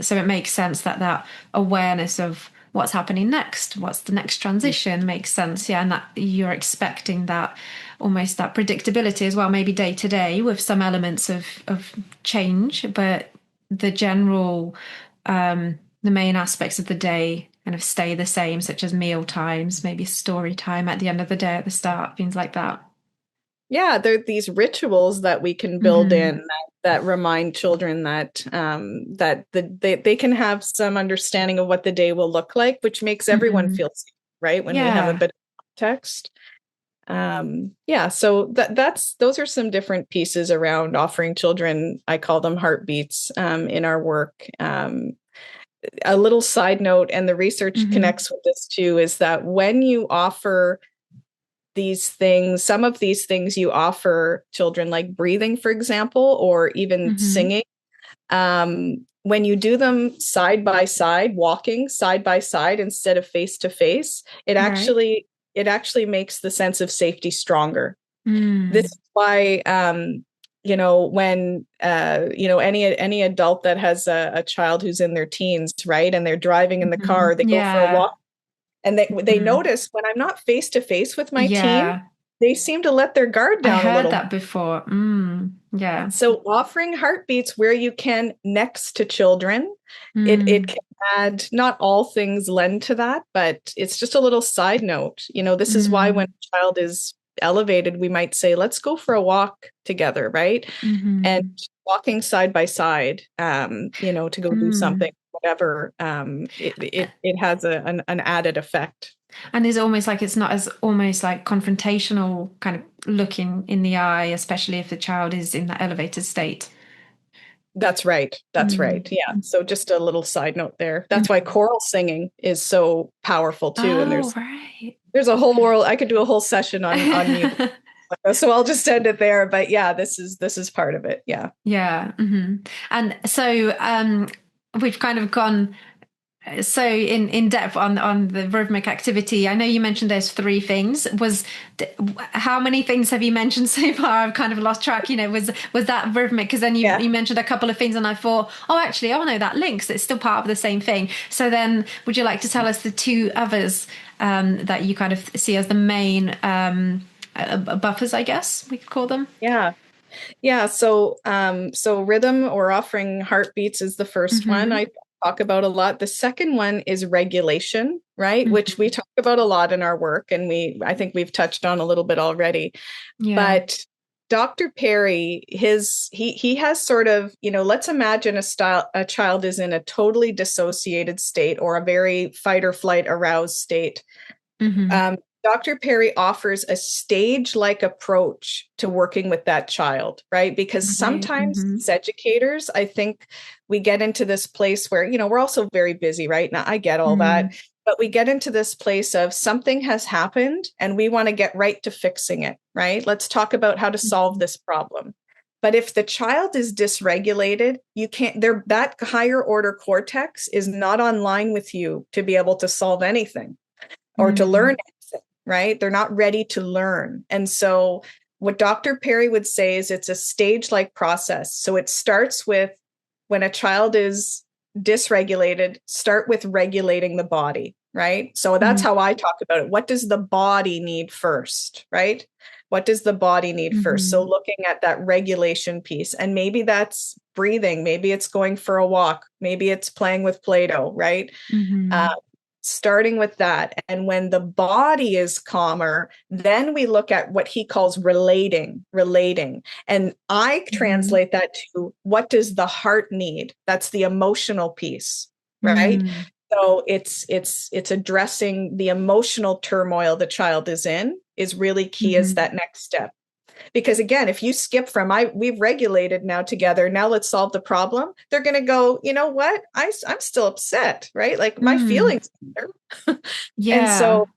So it makes sense that awareness of what's happening next, what's the next transition, makes sense. Yeah, and that you're expecting that, almost that predictability as well, maybe day to day with some elements of change, but the general the main aspects of the day kind of stay the same, such as meal times, maybe story time at the end of the day, at the start, things like that. Yeah, there are these rituals that we can build Mm-hmm. in that remind children that they can have some understanding of what the day will look like, which makes everyone Mm-hmm. feel safe, right? When we have a Yeah. bit of context. Yeah, so those are some different pieces around offering children, I call them heartbeats, in our work. A little side note, and the research Mm-hmm. connects with this too, is that when you offer these things, some of these things you offer children, like breathing, for example, or even Mm-hmm. singing, when you do them side by side, walking side by side instead of face to face, Right. it actually makes the sense of safety stronger. This Mm. is why, when any adult that has a child who's in their teens, right, and they're driving in the Mm-hmm. car, they go for a Yeah. walk, and they Mm. notice when I'm not face to face with my teen, Yeah. they seem to let their guard I down a heard little. that before. Yeah. So offering heartbeats where you can next to children, it Mm. can add, not all things lend to that, but it's just a little side note. This is why when Mm. a child is elevated, we might say, let's go for a walk together, right? And Mm-hmm. walking side by side, to go do something, Mm. whatever, it has an added effect. And it's not as almost like confrontational kind of looking in the eye, especially if the child is in that elevated state. That's right. That's right. Mm. Yeah. So just a little side note there. That's why Mhm. choral singing is so powerful too. And Oh, there's right. there's a whole Okay. world. I could do a whole session on music. So I'll just end it there. But yeah, this is part of it. Yeah. Yeah. And so we've kind of gone so in depth on the rhythmic activity. I know you mentioned there's three things. How many things have you mentioned so far? I've kind of lost track. Was that rhythmic? Because then Yeah. you mentioned a couple of things, and I thought, oh, actually, oh no, that links. It's still part of the same thing. So then, would you like to tell us the two others that you kind of see as the main buffers? I guess we could call them. Yeah. Yeah. So rhythm or offering heartbeats is the first one Mm-hmm. I talk about a lot. The second one is regulation, right? Which we Mm-hmm. talk about a lot in our work, and I think we've touched on a little bit already. Yeah. But Dr. Perry, he has sort of, let's imagine a child is in a totally dissociated state or a very fight or flight aroused state. Mm-hmm. Dr. Perry offers a stage-like approach to working with that child, right? Because Right. sometimes Mm-hmm. as educators, I think we get into this place where, we're also very busy, right? Now, I get all that, but we get into this place of something has happened and we want to get right to fixing it, right? Let's talk about how to solve Mm-hmm. this problem. But if the child is dysregulated, you can't, that higher order cortex is not online with you to be able to solve anything or to learn Mm-hmm. anything, right? They're not ready to learn. And so what Dr. Perry would say is it's a stage-like process. So it starts with when a child is dysregulated, start with regulating the body, right? So that's how I talk about it. What does the body need first, right? What does the body need first? So Mm-hmm. looking at that regulation piece, and maybe that's breathing, maybe it's going for a walk, maybe it's playing with Play-Doh, right? Uh, Mm-hmm. Starting with that. And when the body is calmer, then we look at what he calls relating. And I Mm-hmm. translate that to what does the heart need? That's the emotional piece, right? Mm-hmm. So it's addressing the emotional turmoil the child is in is really key as Hmm. that next step. Because again, if you skip from we've regulated now together, now let's solve the problem, they're going to go, you know what, I'm still upset, right? Like my Mm. feelings matter. And Yeah. so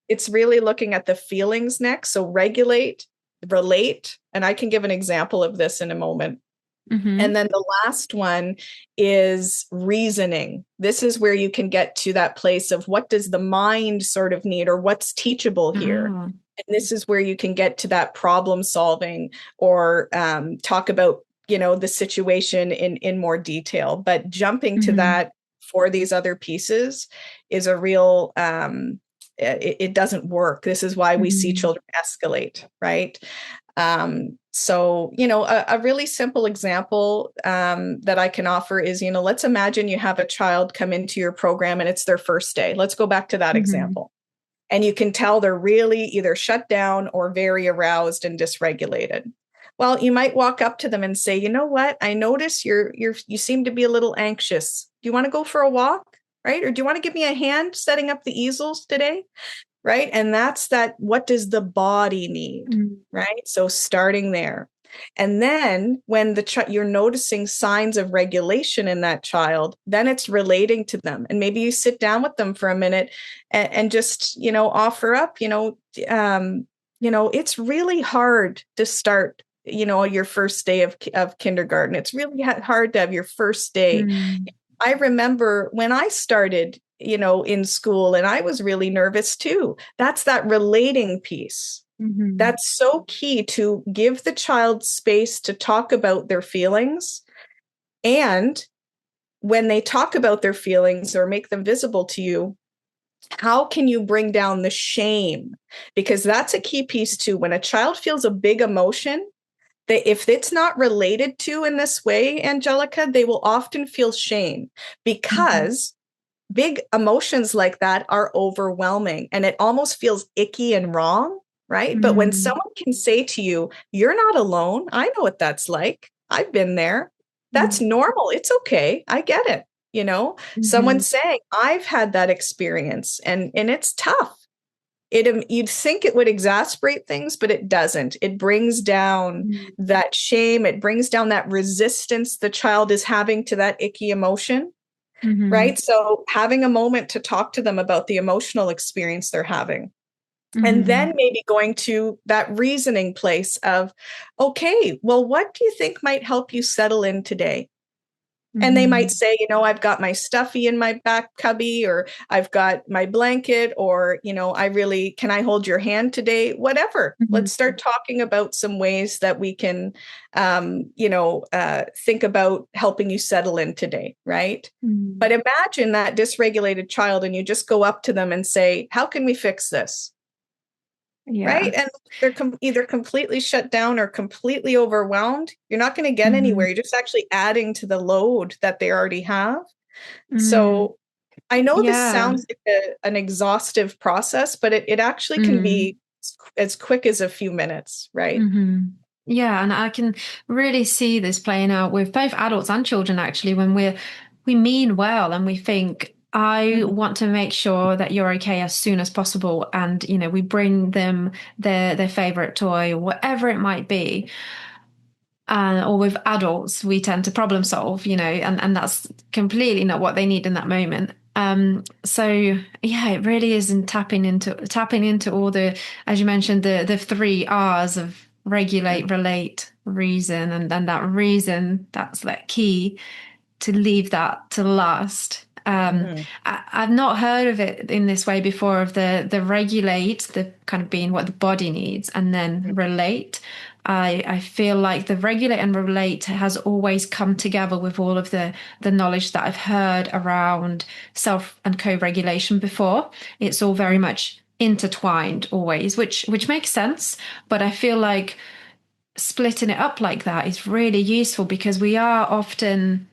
it's really looking at the feelings next. So regulate, relate, and I can give an example of this in a moment. And Hmm. then the last one is reasoning. This is where you can get to that place of what does the mind sort of need, or what's teachable here. Oh. And this is where you can get to that problem solving, or talk about, the situation in more detail. But jumping to Hmm. that for these other pieces is a real, it doesn't work. This is why we see Hmm. children escalate, right? So, a really simple example that I can offer is, let's imagine you have a child come into your program and it's their first day. Let's go back to that Hmm. example. And you can tell they're really either shut down or very aroused and dysregulated. Well, you might walk up to them and say, you know what? I notice you seem to be a little anxious. Do you want to go for a walk? Right? Or do you want to give me a hand setting up the easels today? Right? And that's that. What does the body need? Mm. Right? So starting there. And then when you're noticing signs of regulation in that child, then it's relating to them. And maybe you sit down with them for a minute and just, offer up, it's really hard to start, your first day of kindergarten. It's really hard to have your first day. Mm. I remember when I started, in school, and I was really nervous too. That's that relating piece. Hmm. That's so key, to give the child space to talk about their feelings. And when they talk about their feelings or make them visible to you, how can you bring down the shame? Because that's a key piece too. When a child feels a big emotion, if it's not related to in this way, Angelica, they will often feel shame, Hmm. because big emotions like that are overwhelming and it almost feels icky and wrong, right? But when Mm. someone can say to you, you're not alone. I know what that's like. I've been there. That's Mm. normal. It's okay. I get it. Hmm. Someone saying, I've had that experience, and it's tough. You'd think it would exasperate things, but it doesn't. It brings down that shame. It brings down that resistance the child is having to that icky emotion, Hmm. right? So having a moment to talk to them about the emotional experience they're having. And Hmm. then maybe going to that reasoning place of, okay, well, what do you think might help you settle in today? And they might Hmm. say, I've got my stuffy in my back cubby, or I've got my blanket, or, can I hold your hand today? Whatever. Let's Hmm. start talking about some ways that we can, think about helping you settle in today. Right. But Mm. imagine that dysregulated child and you just go up to them and say, how can we fix this? Yeah. Right. And they're either completely shut down or completely overwhelmed. You're not going to get Hmm. anywhere. You're just actually adding to the load that they already have. Mm. So I know this Yeah. sounds like an exhaustive process, but it actually can Mm. be as quick as a few minutes. Right. Hmm. Yeah, and I can really see this playing out with both adults and children actually when we mean well and we think I Mhm. want to make sure that you're okay as soon as possible, and we bring them their favorite toy or whatever it might be. Or with adults, we tend to problem solve, and that's completely not what they need in that moment. So yeah, it really is in tapping into all the, as you mentioned, the three R's of regulate, relate, reason, and then that reason, that's that key to leave that to last. Mhm. I've not heard of it in this way before, of the regulate, the kind of being what the body needs, and then relate. I feel like the regulate and relate has always come together with all of the knowledge that I've heard around self and co-regulation before. It's all very much intertwined always, which makes sense. But I feel like splitting it up like that is really useful, because we are often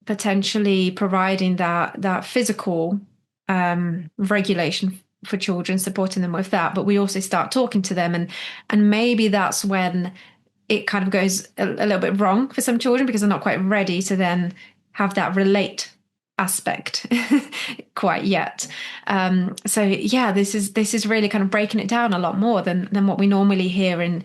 potentially providing that physical regulation for children, supporting them with that, but we also start talking to them, and maybe that's when it kind of goes a little bit wrong for some children, because they're not quite ready to then have that relate. aspect quite yet. So yeah, this is really kind of breaking it down a lot more than what we normally hear in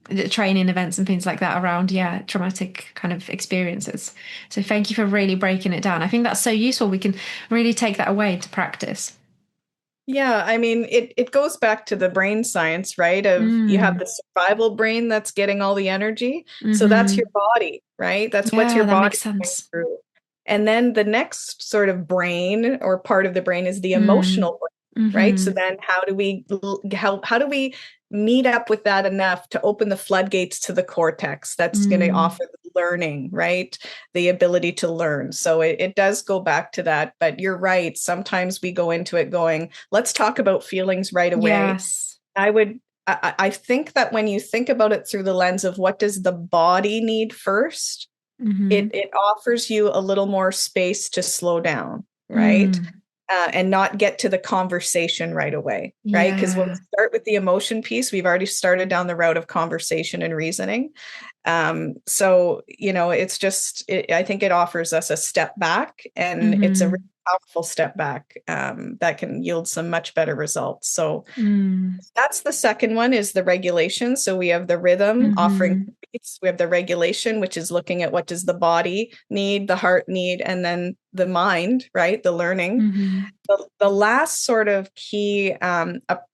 the training events and things like that around, yeah, traumatic kind of experiences. So thank you for really breaking it down. I think that's so useful. We can really take that away to practice. Yeah, I mean, it goes back to the brain science, right? Of you have Mm. the survival brain that's getting all the energy. So that's your Hmm. body, right? That's what's Yeah, your that body makes going sense. through. And then the next sort of brain or part of the brain is the Mm. emotional brain, right? So Hmm. then how do we meet up with that enough to open the floodgates to the cortex that's going to Mm. offer the learning, right? The ability to learn. So it does go back to that. But you're right. Sometimes we go into it going, let's talk about feelings right away. Yes. I think that when you think about it through the lens of what does the body need first, Hmm. it offers you a little more space to slow down, right? Mm. And not get to the conversation right away, right? Because when we Yeah. start with the emotion piece, we've already started down the route of conversation and reasoning. So, it's just, I think it offers us a step back, and it's a really Hmm. powerful step back that can yield some much better results. So Mm. that's the second one, is the regulation. So we have the rhythm offering Hmm. beats. We have the regulation, which is looking at what does the body need, the heart need, and then the mind, right? The learning. Hmm. The last sort of key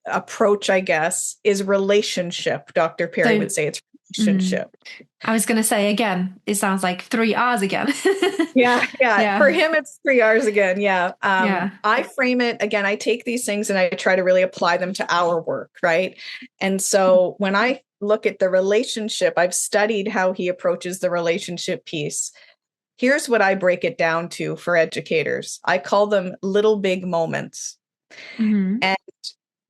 approach, I guess, is relationship. Dr. Perry So, would say it's mm, relationship. I was going to say again, it sounds like three R's again. Yeah, yeah. For Yeah. him, it's 3 hours again. Yeah. Yeah. I frame it again. I take these things and I try to really apply them to our work, right? And so when I look at the relationship, I've studied how he approaches the relationship piece. Here's what I break it down to for educators. I call them little big moments. Hmm. And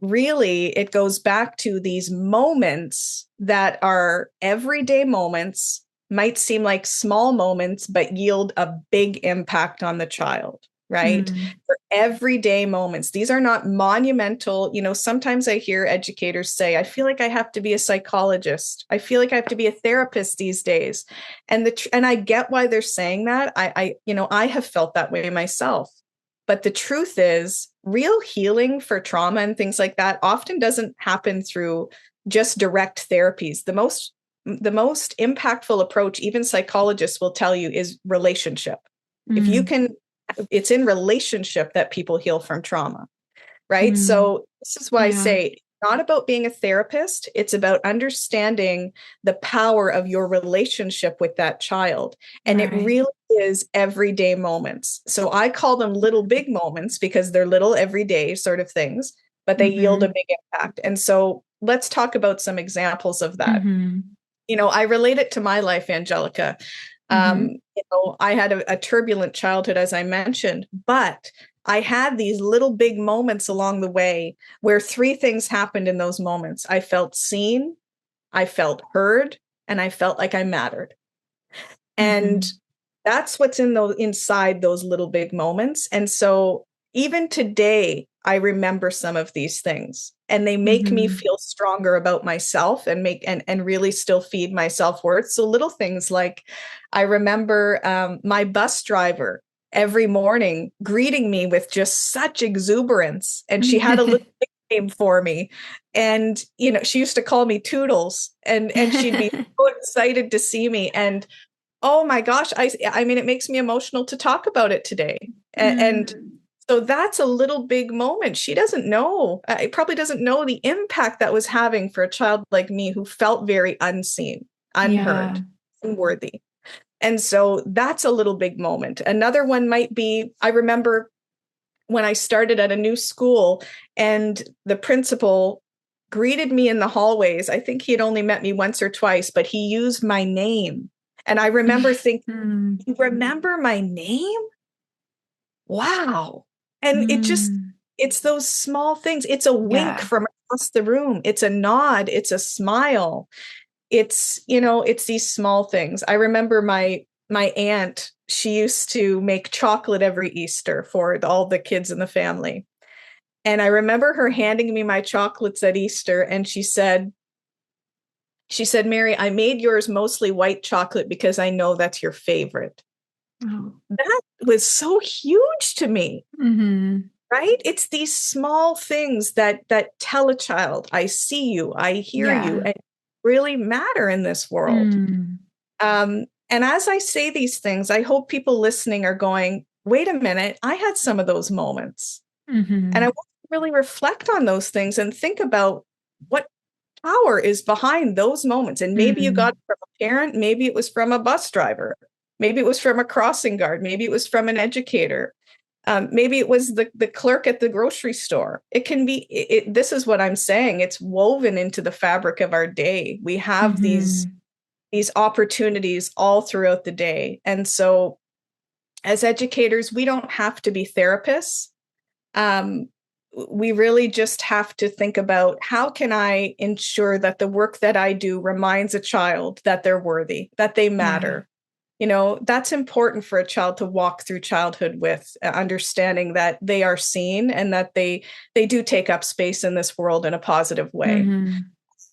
really, it goes back to these moments that are everyday moments, might seem like small moments, but yield a big impact on the child, right? Mm. For everyday moments. These are not monumental. Sometimes I hear educators say, I feel like I have to be a psychologist. I feel like I have to be a therapist these days. And I get why they're saying that. I have felt that way myself. But the truth is, real healing for trauma and things like that often doesn't happen through just direct therapies. The most impactful approach, even psychologists will tell you, is relationship. If you Mm. can, it's in relationship that people heal from trauma, right? Mm. So this is why I Yeah. say not about being a therapist. It's about understanding the power of your relationship with that child. And it Right. really is everyday moments. So I call them little big moments because they're little everyday sort of things, but they yield a Hmm. big impact. And so let's talk about some examples of that. Hmm. I relate it to my life, Angelica. Hmm. I had a turbulent childhood, as I mentioned, but I had these little big moments along the way where three things happened in those moments. I felt seen, I felt heard, and I felt like I mattered. And Hmm. that's what's inside those little big moments. And so even today, I remember some of these things, and they make me Hmm. feel stronger about myself and really still feed my self-worth. So little things like I remember my bus driver every morning greeting me with just such exuberance. And she had a little nickname for me. And she used to call me Toodles, and she'd be so excited to see me. And oh my gosh, I mean, it makes me emotional to talk about it today. And Mm. so that's a little big moment. She doesn't know, it probably doesn't know the impact that was having for a child like me who felt very unseen, Yeah. unheard, unworthy. And so that's a little big moment. Another one might be, I remember when I started at a new school and the principal greeted me in the hallways. I think he had only met me once or twice, but he used my name. And I remember thinking, Mm. you remember my name? Wow. And Mm. it's those small things. It's a wink Yeah. from across the room. It's a nod. It's a smile. It's these small things. I remember my aunt, she used to make chocolate every Easter for all the kids in the family. And I remember her handing me my chocolates at Easter, and she said, Mary, I made yours mostly white chocolate because I know that's your favorite. Oh. That was so huge to me. Mm-hmm. Right? It's these small things that tell a child, I see you, I hear you, Yeah. and really matter in this world. Mm. And as I say these things, I hope people listening are going, wait a minute, I had some of those moments. And I Mm-hmm. want to really reflect on those things and think about what power is behind those moments. And maybe you got Mm. it from a parent, maybe it was from a bus driver, maybe it was from a crossing guard, maybe it was from an educator. Maybe it was the clerk at the grocery store. It can be, this is what I'm saying. It's woven into the fabric of our day. We have Mm-hmm. these opportunities all throughout the day. And so as educators, we don't have to be therapists. Um, we really just have to think about, how can I ensure that the work that I do reminds a child that they're worthy, that they Yeah. matter. That's important for a child to walk through childhood with, understanding that they are seen and that they do take up space in this world in a positive way. Mm-hmm.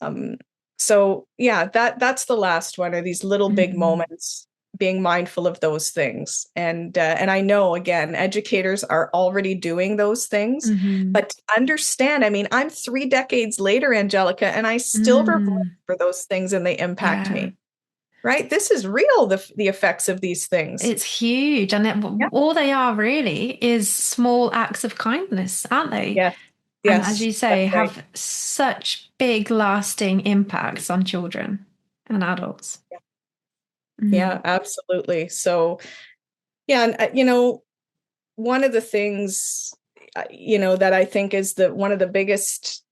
Um, so yeah, that's the last one, are these little big Mm-hmm. moments, being mindful of those things. And I know, again, educators are already doing those things, Mm-hmm. but to understand, I mean, I'm 3 decades later, Angelica, and I still remember Mm. those things and they impact Yeah. me. Right? This is real, the effects of these things. It's huge. And Yeah. all they are really is small acts of kindness, aren't they? Yes. And as Yes. you That's say, right. have such big lasting impacts on children and adults. Yeah. Mm. Yeah, absolutely. So, yeah, and one of the things that I think is the one of the biggest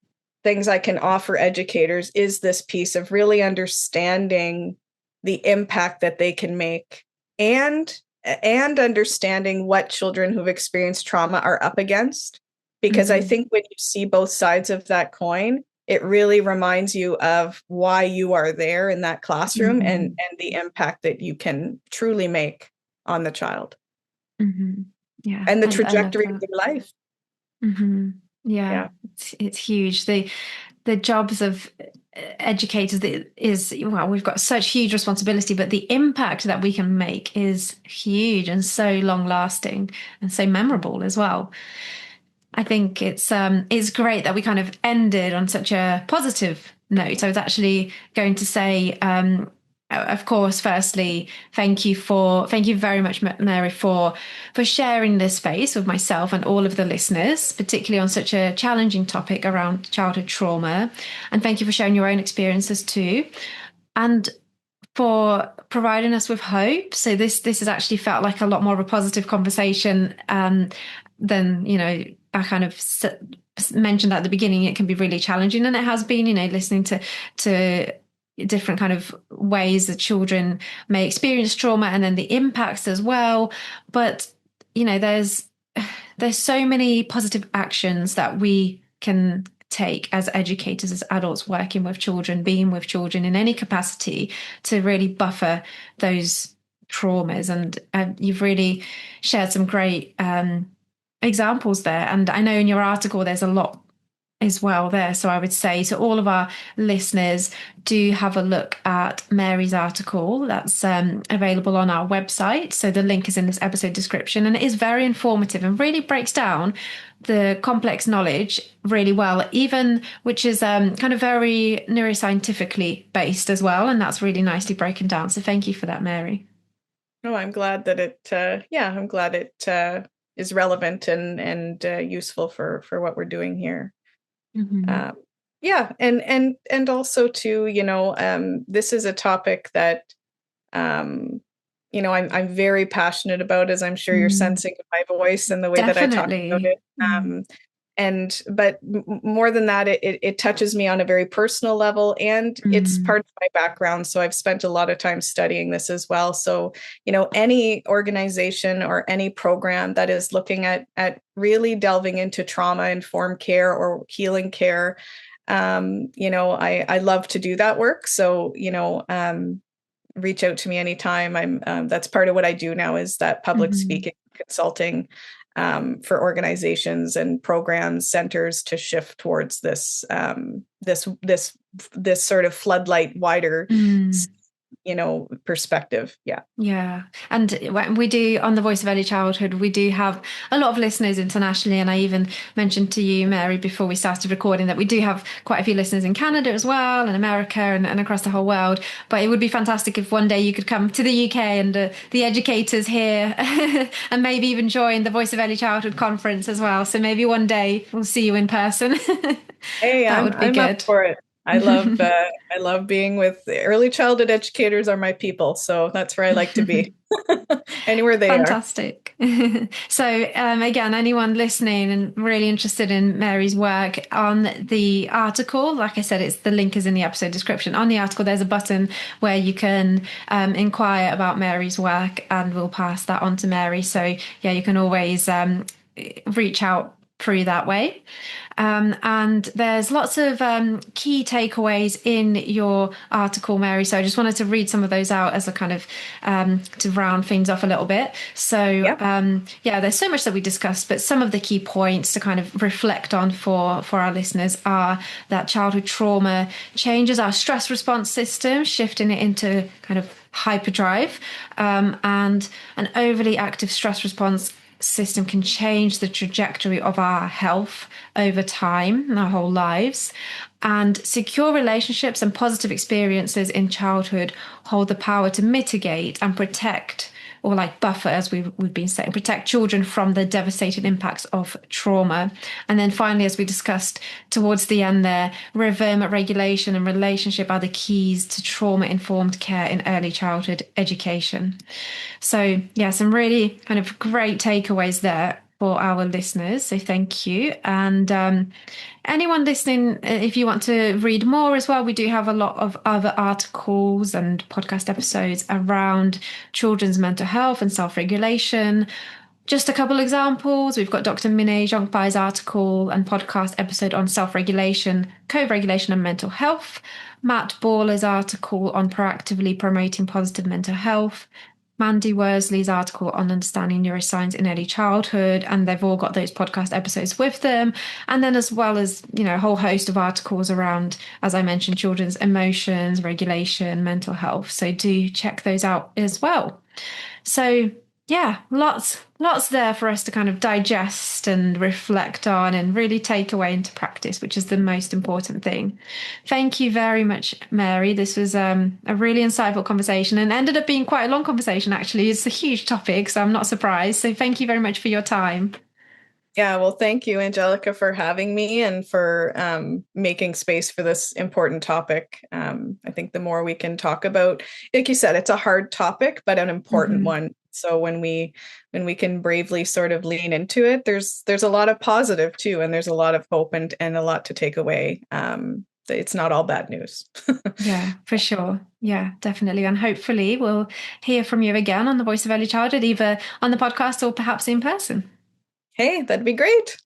things I can offer educators is this piece of really understanding the impact that they can make, and understanding what children who've experienced trauma are up against. Because I Mm. think when you see both sides of that coin, it really reminds you of why you are there in that classroom, and Mm-hmm. the impact that you can truly make on the child Mm-hmm. Yeah, and the I love trajectory of that. their life. Mm-hmm. Yeah, Yeah. it's huge. The jobs of educators is, well, we've got such huge responsibility, but the impact that we can make is huge and so long lasting and so memorable as well. I think it's great that we kind of ended on such a positive note. I was actually going to say, of course, firstly, thank you very much, Mary, for sharing this space with myself and all of the listeners, particularly on such a challenging topic around childhood trauma. And thank you for sharing your own experiences too. And for providing us with hope. So this has actually felt like a lot more of a positive conversation than I kind of mentioned at the beginning. It can be really challenging, and it has been. Listening to different kind of ways that children may experience trauma, and then the impacts as well. But there's so many positive actions that we can take as educators, as adults working with children, being with children in any capacity to really buffer those traumas. And you've really shared some great examples there. And I know in your article there's a lot as well there. So I would say to all of our listeners, do have a look at Mary's article that's available on our website. So the link is in this episode description, and it is very informative and really breaks down the complex knowledge really well, even which is kind of very neuroscientifically based as well. And that's really nicely broken down. So thank you for that, Mary. No, I'm glad that I'm glad it is relevant and useful for what we're doing here. Mm-hmm. Um, yeah, and also too, this is a topic that um, I'm very passionate about, as I'm sure you're Mm, sensing in my voice and the way that I talk about definitely. it. But more than that, it touches me on a very personal level, and it's Mm, part of my background. So I've spent a lot of time studying this as well. So any organization or any program that is looking at really delving into trauma informed care or healing care, I love to do that work. So reach out to me anytime. That's part of what I do now, is that public mhm. speaking consulting for organizations and programs, centers to shift towards this sort of floodlight wider Mm. perspective. Yeah. Yeah. And when we do on the Voice of Early Childhood, we do have a lot of listeners internationally. And I even mentioned to you, Mary, before we started recording that we do have quite a few listeners in Canada as well, and America and across the whole world. But it would be fantastic if one day you could come to the UK and the educators here and maybe even join the Voice of Early Childhood conference as well. So maybe one day we'll see you in person. Hey, That I'm would be I'm up good. for it. I love being with early childhood educators are my people, so that's where I like to be. Anywhere they are. Fantastic. So, again, anyone listening and really interested in Mary's work, on the article, like I said, the link is in the episode description. On the article, there's a button where you can inquire about Mary's work, and we'll pass that on to Mary. So, yeah, you can always reach out through that way. And there's lots of key takeaways in your article, Mary. So I just wanted to read some of those out as a kind of to round things off a little bit. So Yeah. yeah, there's so much that we discussed, but some of the key points to kind of reflect on for our listeners are that childhood trauma changes our stress response system, shifting it into kind of hyperdrive, and an overly active stress response system can change the trajectory of our health over time, our whole lives. And secure relationships and positive experiences in childhood hold the power to mitigate and protect, or like buffer, as we've been saying, protect children from the devastating impacts of trauma. And then finally, as we discussed towards the end there, rhythm, regulation, and relationship are the keys to trauma-informed care in early childhood education. So yeah, some really kind of great takeaways there for our listeners. So thank you. And anyone listening, if you want to read more as well, we do have a lot of other articles and podcast episodes around children's mental health and self-regulation. Just a couple examples. We've got Dr. Minnie Zhongpai's article and podcast episode on self-regulation, co-regulation, and mental health. Matt Baller's article on proactively promoting positive mental health. Mandy Worsley's article on understanding neuroscience in early childhood, and they've all got those podcast episodes with them. And then as well as, a whole host of articles around, as I mentioned, children's emotions, regulation, mental health. So do check those out as well. So yeah, lots there for us to kind of digest and reflect on and really take away into practice, which is the most important thing. Thank you very much, Mary. This was a really insightful conversation and ended up being quite a long conversation, actually. It's a huge topic, so I'm not surprised. So thank you very much for your time. Yeah, well, thank you, Angelica, for having me and for making space for this important topic. I think the more we can talk about, like you said, it's a hard topic, but an important one. So when we can bravely sort of lean into it, there's a lot of positive too, and there's a lot of hope and a lot to take away. It's not all bad news. Yeah, for sure. Yeah, definitely. And hopefully we'll hear from you again on the Voice of Early Childhood, either on the podcast or perhaps in person. Hey, that'd be great.